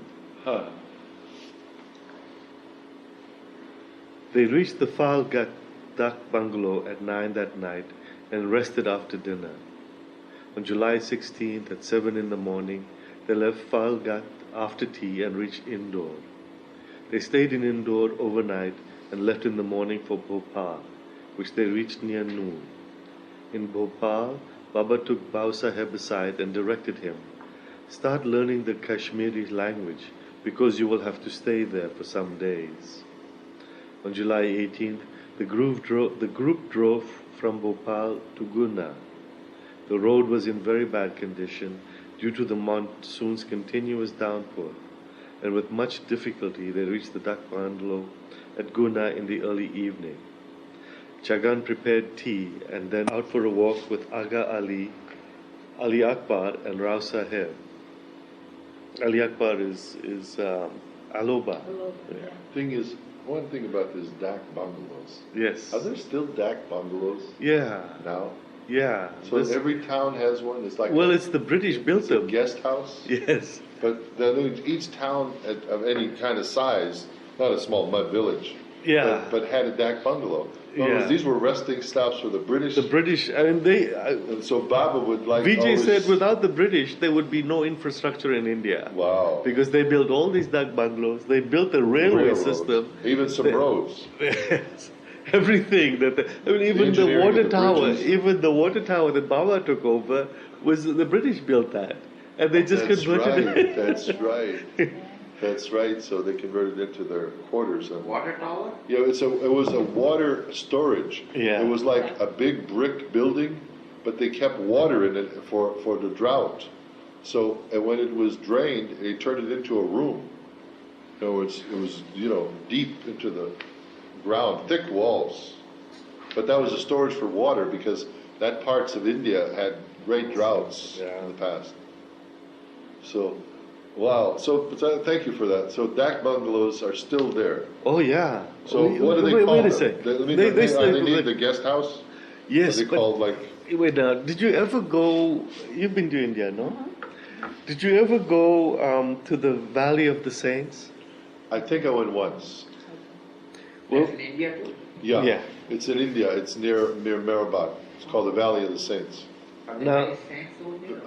Speaker 7: They reached the Falgat Dak bungalow at 9 that night and rested after dinner. On July 16th at 7 in the morning, they left Falgat after tea and reached Indore. They stayed in Indore overnight and left in the morning for Bhopal, which they reached near noon. In Bhopal, Baba took Bau Saheb aside and directed him, "Start learning the Kashmiri language because you will have to stay there for some days." On July 18th, the group drove from Bhopal to Guna. The road was in very bad condition due to the monsoon's continuous downpour, and with much difficulty they reached the Dak bungalow at Guna in the early evening. Chagan prepared tea and then out for a walk with Aga Ali, Ali Akbar and Rao Saheb. Ali Akbar is Aloba.
Speaker 1: Thing is, one thing about these Dak bungalows.
Speaker 7: Yes.
Speaker 1: Are there still Dak bungalows
Speaker 7: Yeah.
Speaker 1: now?
Speaker 7: Yeah.
Speaker 1: So every town has one? It's like
Speaker 7: it's the British built
Speaker 1: a
Speaker 7: them.
Speaker 1: guest house?
Speaker 7: Yes.
Speaker 1: But each town of any kind of size, not a small mud village,
Speaker 7: Yeah.
Speaker 1: but had a Dak bungalow. In other words, these were resting stops for the British.
Speaker 7: The British, I mean, they.
Speaker 1: And so Baba would like
Speaker 7: Vijay
Speaker 1: always,
Speaker 7: said without the British, there would be no infrastructure in India.
Speaker 1: Wow.
Speaker 7: Because they built all these Dak bungalows, they built a railway
Speaker 1: Railroads,
Speaker 7: system.
Speaker 1: even some roads.
Speaker 7: Everything that even the
Speaker 1: engineering
Speaker 7: water
Speaker 1: of the
Speaker 7: tower,
Speaker 1: bridges.
Speaker 7: even the water tower that Baba took over was the British built that, and they just
Speaker 1: That's
Speaker 7: converted
Speaker 1: right.
Speaker 7: it.
Speaker 1: That's right. That's right. So they converted it into their quarters. And,
Speaker 3: Water tower?
Speaker 1: yeah, it was a water storage.
Speaker 7: Yeah.
Speaker 1: It was like a big brick building, but they kept water in it for the drought. So and when it was drained, they turned it into a room. In other words, it was deep into the ground, thick walls. But that was a storage for water because that parts of India had great droughts in the past. So. Wow. So thank you for that. So Dak bungalows are still there.
Speaker 7: Oh yeah.
Speaker 1: So what do they call
Speaker 7: wait
Speaker 1: them?
Speaker 7: a second.
Speaker 1: They need the guest house?
Speaker 7: Yes.
Speaker 1: Are they called like...
Speaker 7: Wait now. Did you ever go? You've been to India, no? Did you ever go to the Valley of the Saints?
Speaker 1: I think I went once.
Speaker 7: Well,
Speaker 3: in India too?
Speaker 1: Yeah.
Speaker 7: Yeah.
Speaker 1: It's in India. It's near Meherabad. It's called the Valley of the Saints.
Speaker 7: now,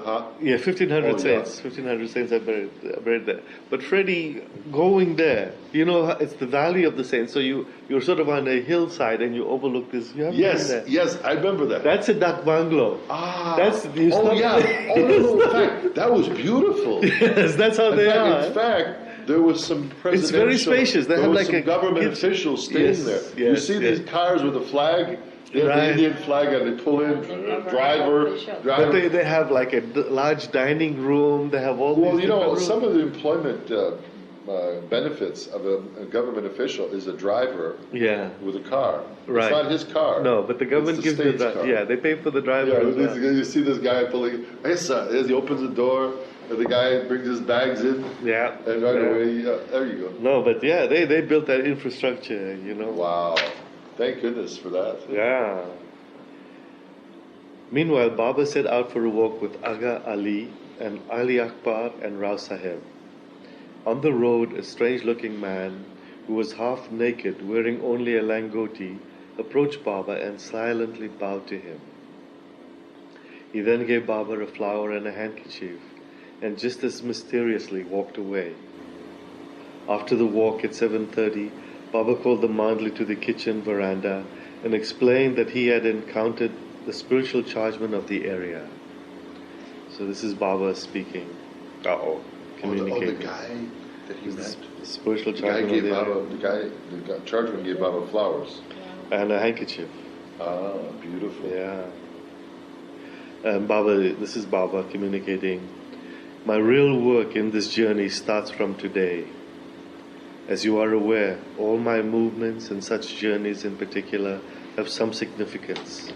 Speaker 1: Huh?
Speaker 7: yeah, 1500
Speaker 1: Oh, yeah.
Speaker 7: saints. 1500 saints are buried there. But Freddie, going there, it's the Valley of the Saints. So you're sort of on a hillside and you overlook this. You haven't
Speaker 1: Yes,
Speaker 7: been there.
Speaker 1: yes, I remember that.
Speaker 7: That's a Dak bungalow.
Speaker 1: Ah.
Speaker 7: That's
Speaker 1: Oh, yeah. Oh, no, in fact, that was beautiful.
Speaker 7: Yes, that's how they are.
Speaker 1: In fact, there was some presidential...
Speaker 7: It's very spacious. They
Speaker 1: there
Speaker 7: have
Speaker 1: was
Speaker 7: like
Speaker 1: some
Speaker 7: a
Speaker 1: government
Speaker 7: kitchen.
Speaker 1: officials staying
Speaker 7: Yes,
Speaker 1: there. You
Speaker 7: yes,
Speaker 1: see
Speaker 7: yes.
Speaker 1: these cars with a flag? They have
Speaker 7: Right.
Speaker 1: the Indian flag and they pull in, driver.
Speaker 7: But they have like a large dining room. They have all
Speaker 1: Well,
Speaker 7: these different rooms.
Speaker 1: some of the employment benefits of a government official is a driver
Speaker 7: Yeah.
Speaker 1: with a car.
Speaker 7: Right.
Speaker 1: It's not his car.
Speaker 7: No, but the government
Speaker 1: It's the
Speaker 7: gives you
Speaker 1: state's
Speaker 7: that.
Speaker 1: car.
Speaker 7: Yeah, they pay for the driver.
Speaker 1: Yeah,
Speaker 7: as well.
Speaker 1: you see this guy pulling. Hey, sir, he opens the door, and the guy brings his bags in,
Speaker 7: Yeah.
Speaker 1: and right
Speaker 7: Yeah.
Speaker 1: away, there you go.
Speaker 7: No, but yeah, they built that infrastructure,
Speaker 1: Wow. Thank goodness for that.
Speaker 7: Yeah. Meanwhile, Baba set out for a walk with Aga Ali and Ali Akbar and Rao Saheb. On the road, a strange-looking man who was half naked, wearing only a langoti, approached Baba and silently bowed to him. He then gave Baba a flower and a handkerchief, and just as mysteriously walked away. After the walk at 7:30, Baba called the mandali to the kitchen veranda and explained that he had encountered the spiritual chargeman of the area. So this is Baba speaking. Communicating.
Speaker 1: The guy that he met.
Speaker 7: The spiritual
Speaker 1: The guy
Speaker 7: chargeman
Speaker 1: gave
Speaker 7: of the
Speaker 1: Baba,
Speaker 7: area.
Speaker 1: the chargeman gave Baba flowers.
Speaker 7: And a handkerchief.
Speaker 1: Ah, beautiful.
Speaker 7: Yeah. And Baba, this is Baba communicating. My real work in this journey starts from today. As you are aware, all my movements and such journeys in particular have some significance.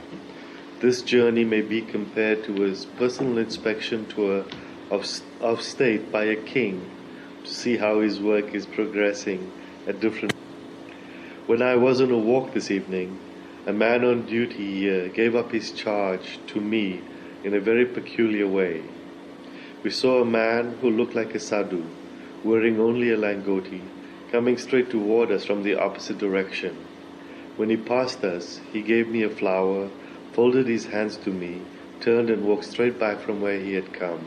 Speaker 7: This journey may be compared to a personal inspection tour of state by a king to see how his work is progressing at different. When I was on a walk this evening, a man on duty here gave up his charge to me in a very peculiar way. We saw a man who looked like a sadhu, wearing only a langoti, coming straight toward us from the opposite direction. When he passed us, he gave me a flower, folded his hands to me, turned and walked straight back from where he had come.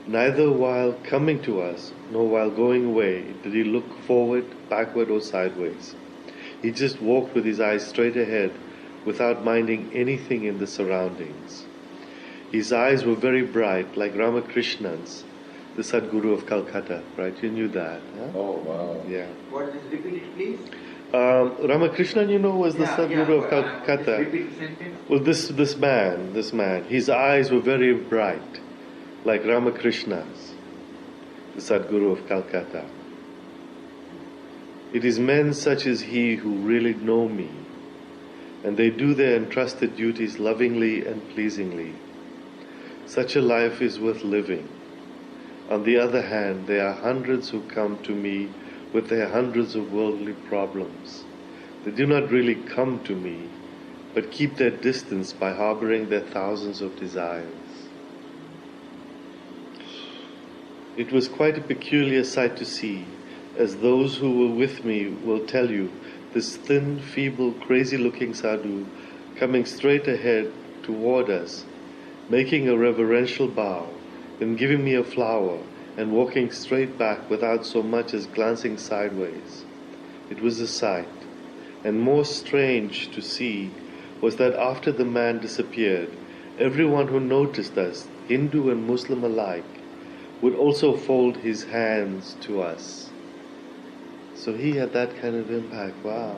Speaker 7: Neither while coming to us, nor while going away, did he look forward, backward, or sideways. He just walked with his eyes straight ahead, without minding anything in the surroundings. His eyes were very bright, like Ramakrishnan's, the Sadguru of Calcutta, right? You knew that, huh?
Speaker 1: Oh, wow.
Speaker 7: Yeah.
Speaker 8: What is repeat it, please?
Speaker 7: Ramakrishnan, you know, was the Sadguru of Calcutta.
Speaker 8: Repeat the sentence.
Speaker 7: Well, this man, his eyes were very bright, like Ramakrishna's, the Sadguru of Calcutta. It is men such as he who really know me, and they do their entrusted duties lovingly and pleasingly. Such a life is worth living. On the other hand, there are hundreds who come to me with their hundreds of worldly problems. They do not really come to me, but keep their distance by harboring their thousands of desires. It was quite a peculiar sight to see, as those who were with me will tell you, this thin, feeble, crazy-looking sadhu coming straight ahead toward us, making a reverential bow, then giving me a flower and walking straight back without so much as glancing sideways. It was a sight, and more strange to see was that after the man disappeared, everyone who noticed us, Hindu and Muslim alike, would also fold his hands to us. So he had that kind of impact. Wow.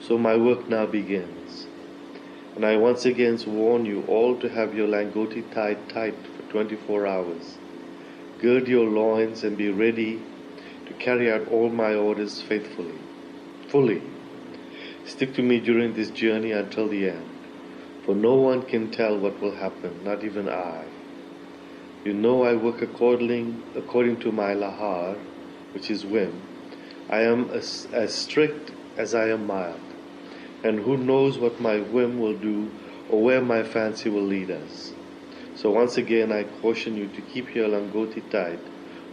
Speaker 7: So my work now begins. And I once again warn you all to have your langoti tied tight for 24 hours. Gird your loins and be ready to carry out all my orders faithfully, fully. Stick to me during this journey until the end, for no one can tell what will happen, not even I. You know I work according to my lahar, which is whim. I am as strict as I am mild, and who knows what my whim will do or where my fancy will lead us. So once again I caution you to keep your langoti tight.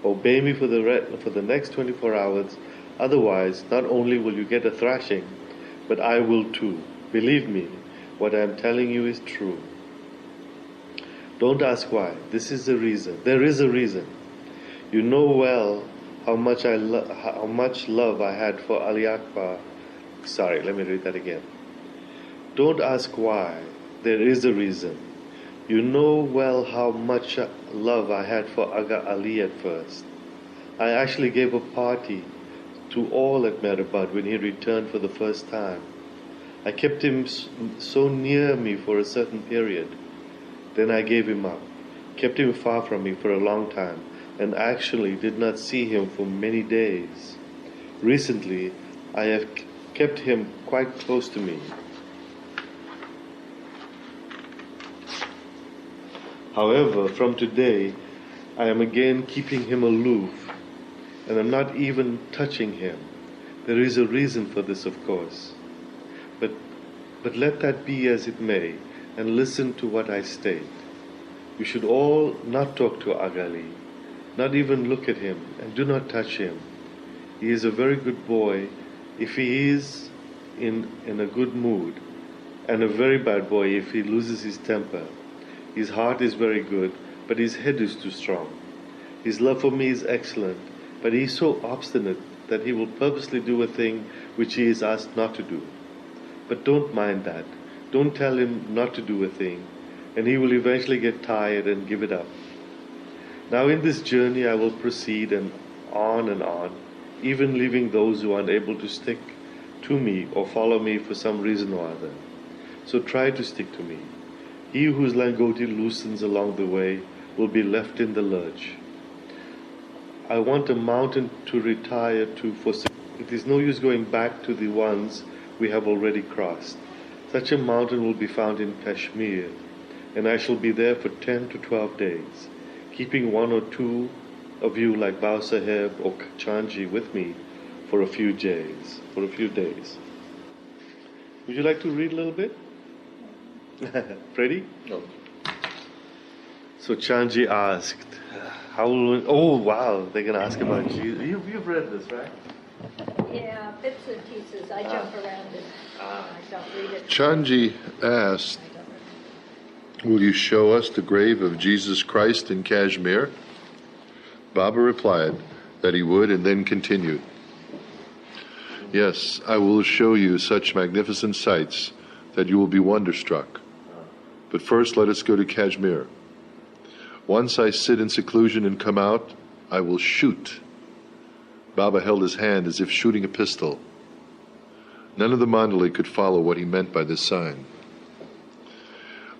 Speaker 7: Obey me for the next 24 hours, otherwise not only will you get a thrashing, but I will too. Believe me, what I am telling you is true. Don't ask why. This is the reason. There is a reason. You know well how much love I had for Ali Akbar. Sorry, let me read that again. Don't ask why. There is a reason. You know well how much love I had for Aga Ali at first. I actually gave a party to all at Meherabad when he returned for the first time. I kept him so near me for a certain period. Then I gave him up, kept him far from me for a long time, and actually did not see him for many days. Recently, I have kept him quite close to me. However, from today, I am again keeping him aloof, and I'm not even touching him. There is a reason for this, of course. But let that be as it may, and listen to what I state. You should all not talk to Agali, not even look at him, and do not touch him. He is a very good boy if he is in a good mood, and a very bad boy if he loses his temper. His heart is very good, but his head is too strong. His love for me is excellent, but he is so obstinate that he will purposely do a thing which he is asked not to do. But don't mind that. Don't tell him not to do a thing, and he will eventually get tired and give it up. Now in this journey I will proceed and on, even leaving those who are unable to stick to me or follow me for some reason or other. So try to stick to me. He whose langoti loosens along the way will be left in the lurch. I want a mountain to retire to, for it is no use going back to the ones we have already crossed. Such a mountain will be found in Kashmir, and I shall be there for 10 to 12 days, keeping one or two of you like Bao Saheb or Chanji with me for a few days. Would you like to read a little bit? Freddie?
Speaker 1: No.
Speaker 7: So Chanji asked, how will, oh wow, they're going to ask about Jesus. You've read this, right?
Speaker 6: Yeah, bits and pieces. I jump around it. I don't read it.
Speaker 1: Chanji asked, "Will you show us the grave of Jesus Christ in Kashmir?" Baba replied that he would, and then continued, "Yes, I will show you such magnificent sights that you will be wonderstruck. But first let us go to Kashmir. Once I sit in seclusion and come out, I will shoot." Baba held his hand as if shooting a pistol. None of the mandali could follow what he meant by this sign.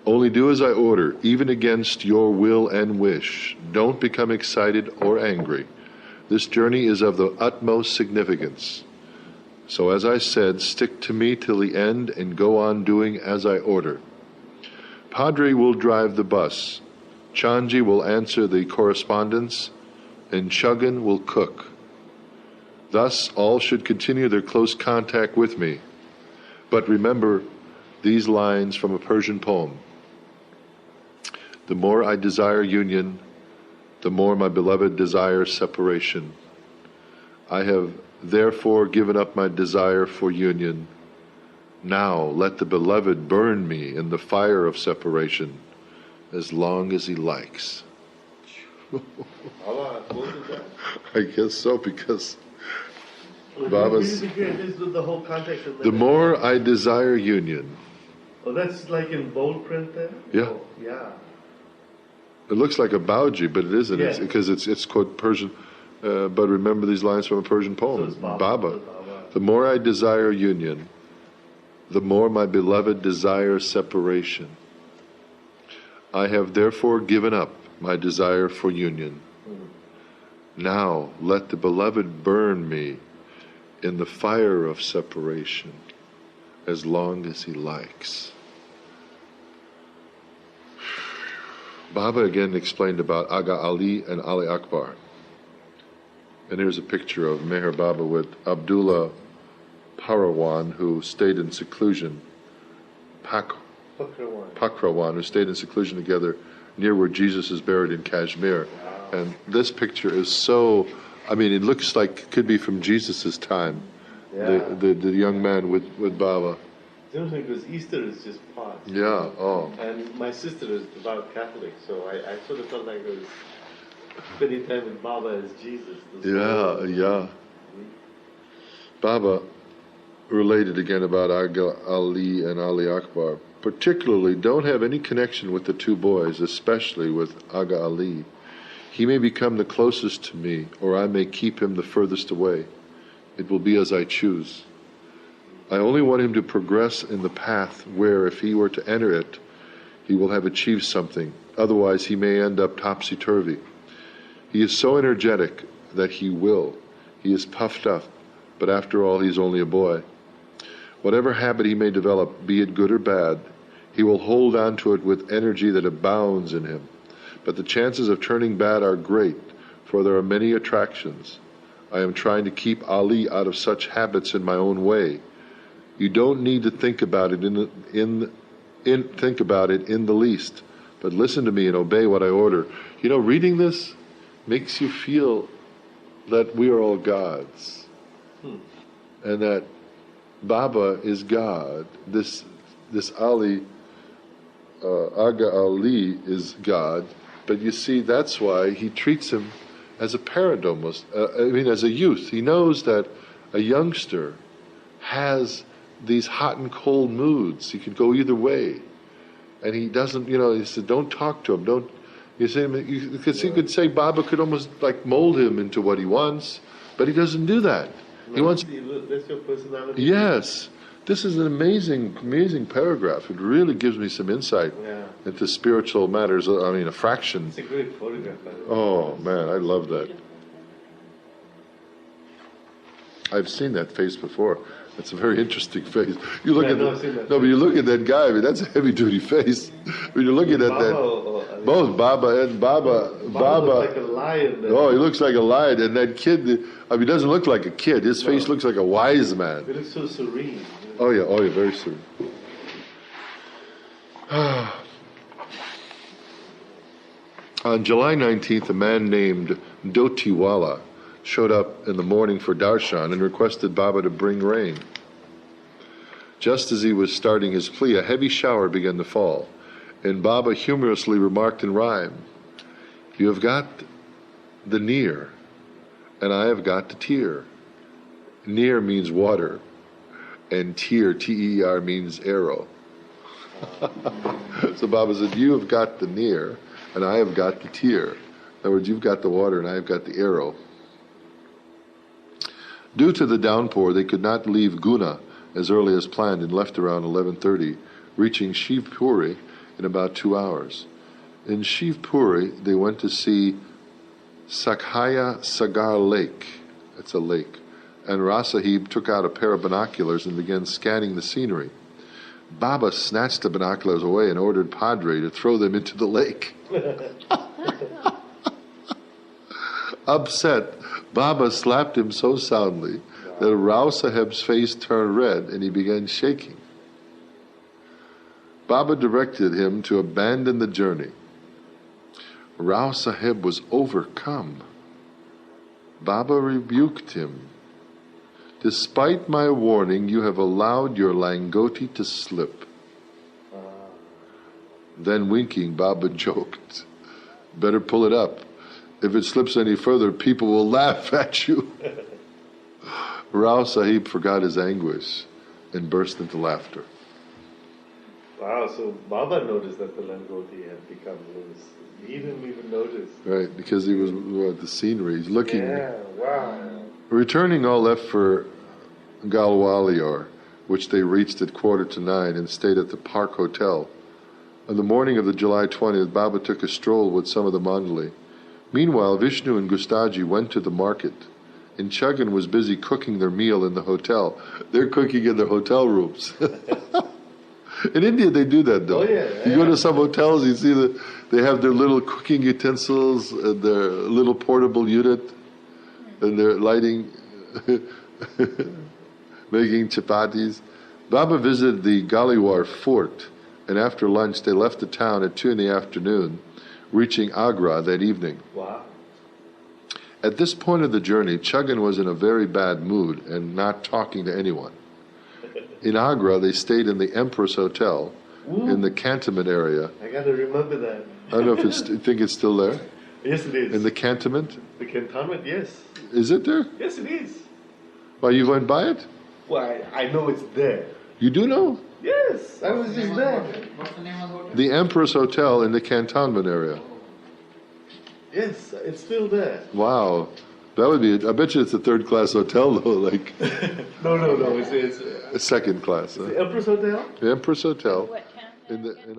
Speaker 1: "Only do as I order, even against your will and wish. Don't become excited or angry. This journey is of the utmost significance. So as I said, stick to me till the end and go on doing as I order. Padre will drive the bus, Chanji will answer the correspondence, and Chuggan will cook. Thus all should continue their close contact with me. But remember these lines from a Persian poem. The more I desire union, the more my beloved desires separation. I have therefore given up my desire for union. Now let the beloved burn me in the fire of separation as long as he likes." I guess so, because Baba's,
Speaker 7: the whole context of
Speaker 1: the more I desire union.
Speaker 7: Oh, that's like in bold print there?
Speaker 1: Yeah.
Speaker 7: Oh, yeah.
Speaker 1: It looks like a Bauji, but it isn't.
Speaker 7: Yeah.
Speaker 1: It's, because it's quote Persian. But remember these lines from a Persian poem.
Speaker 7: So it's Baba.
Speaker 1: Baba. The more I desire union, the more my beloved desires separation. I have therefore given up my desire for union. Now let the beloved burn me in the fire of separation as long as he likes. Baba again explained about Aga Ali and Ali Akbar. And here's a picture of Meher Baba with Abdullah Parawan, who stayed in seclusion, Pakrawan, who stayed in seclusion together near where Jesus is buried in Kashmir. Wow. And this picture is so, I mean, it looks like it could be from Jesus' time,
Speaker 7: yeah.
Speaker 1: the young man with Baba.
Speaker 7: It's interesting because Easter is just past.
Speaker 1: Yeah, oh.
Speaker 7: And my sister is devout Catholic, so I sort of felt like I was spending time with Baba as Jesus.
Speaker 1: Yeah. Baba related again about Aga Ali and Ali Akbar. Particularly, don't have any connection with the two boys, especially with Aga Ali. He may become the closest to me, or I may keep him the furthest away. It will be as I choose. I only want him to progress in the path where, if he were to enter it, he will have achieved something. Otherwise, he may end up topsy-turvy. He is so energetic that he will. He is puffed up, but after all, he is only a boy. Whatever habit he may develop, be it good or bad, he will hold on to it with energy that abounds in him. But the chances of turning bad are great, for there are many attractions. I am trying to keep Ali out of such habits in my own way. You don't need to think about it think about it in the least, but listen to me and obey what I order. You know, reading this makes you feel that we are all gods, and that Baba is God. This this Ali, Aga Ali is God, but you see, that's why he treats him as a parent almost. As a youth. He knows that a youngster has these hot and cold moods. He could go either way. And he doesn't, he said, don't talk to him. Don't, you see, because he could say Baba could almost like mold him into what he wants, but he doesn't do that. He wants.
Speaker 7: That's your personality.
Speaker 1: Yes. This is an amazing, amazing paragraph. It really gives me some insight into spiritual matters. A fraction.
Speaker 7: It's a great photograph.
Speaker 1: Oh, man, I love that. I've seen that face before. It's a very interesting face. You look at but you look at that guy. That's a heavy-duty face. When you're looking at that, both Baba and Baba
Speaker 7: looks like a lion.
Speaker 1: Oh, he looks like a lion, and that kid. He doesn't look like a kid. His face looks like a wise man.
Speaker 7: He looks so serene.
Speaker 1: Oh yeah, very serene. On July 19th, a man named Dotiwala showed up in the morning for darshan and requested Baba to bring rain. Just as he was starting his plea, a heavy shower began to fall, and Baba humorously remarked in rhyme, "You have got the near, and I have got the tear." Near means water, and tear, T-E-R, means arrow. So Baba said, you have got the near, and I have got the tear. In other words, you've got the water, and I have got the arrow. Due to the downpour, they could not leave Guna as early as planned and left around 11:30, reaching Shivpuri in about 2 hours. In Shivpuri, they went to see Sakhya Sagar Lake. That's a lake. And Rasahib took out a pair of binoculars and began scanning the scenery. Baba snatched the binoculars away and ordered Padre to throw them into the lake. Upset, Baba slapped him so soundly that Rao Sahib's face turned red and he began shaking. Baba directed him to abandon the journey. Rao Sahib was overcome. Baba rebuked him. Despite my warning, you have allowed your langoti to slip. Then winking, Baba joked, better pull it up. If it slips any further, people will laugh at you. Rao Sahib forgot his anguish and burst into laughter.
Speaker 7: Wow, so Baba noticed that the langoti had become loose. He didn't even notice.
Speaker 1: Right, because he was at the scenery. He's looking.
Speaker 7: Yeah, wow.
Speaker 1: Returning, all left for Galwalior, which they reached at 8:45 and stayed at the Park Hotel. On the morning of the July 20th, Baba took a stroll with some of the mandali. Meanwhile, Vishnu and Gustaji went to the market, and Chuggan was busy cooking their meal in the hotel. They're cooking in their hotel rooms. In India, they do that, though.
Speaker 7: Oh, yeah.
Speaker 1: You go to some hotels, you see that they have their little cooking utensils, and their little portable unit, and they're lighting, making chapatis. Baba visited the Galiwar fort, and after lunch, they left the town at 2 p.m, reaching Agra that evening.
Speaker 7: Wow.
Speaker 1: At this point of the journey, Chuggan was in a very bad mood and not talking to anyone. In Agra, they stayed in the Empress Hotel in the cantonment area.
Speaker 7: I got to remember that.
Speaker 1: I don't know if you think it's still there?
Speaker 7: Yes, it is.
Speaker 1: In the cantonment?
Speaker 7: The cantonment, yes.
Speaker 1: Is it there?
Speaker 7: Yes, it is.
Speaker 1: Well, you went by it?
Speaker 7: Well, I know it's there.
Speaker 1: You do know?
Speaker 7: Yes, I was just there.
Speaker 8: What's the name of the hotel?
Speaker 1: The Empress Hotel in the cantonment area.
Speaker 7: Yes, it's still there.
Speaker 1: Wow. That would be, I bet you it's a third-class hotel, though, like
Speaker 7: No, it's
Speaker 1: a second class.
Speaker 7: the Empress Hotel.
Speaker 1: The Empress Hotel.
Speaker 6: What town?
Speaker 1: In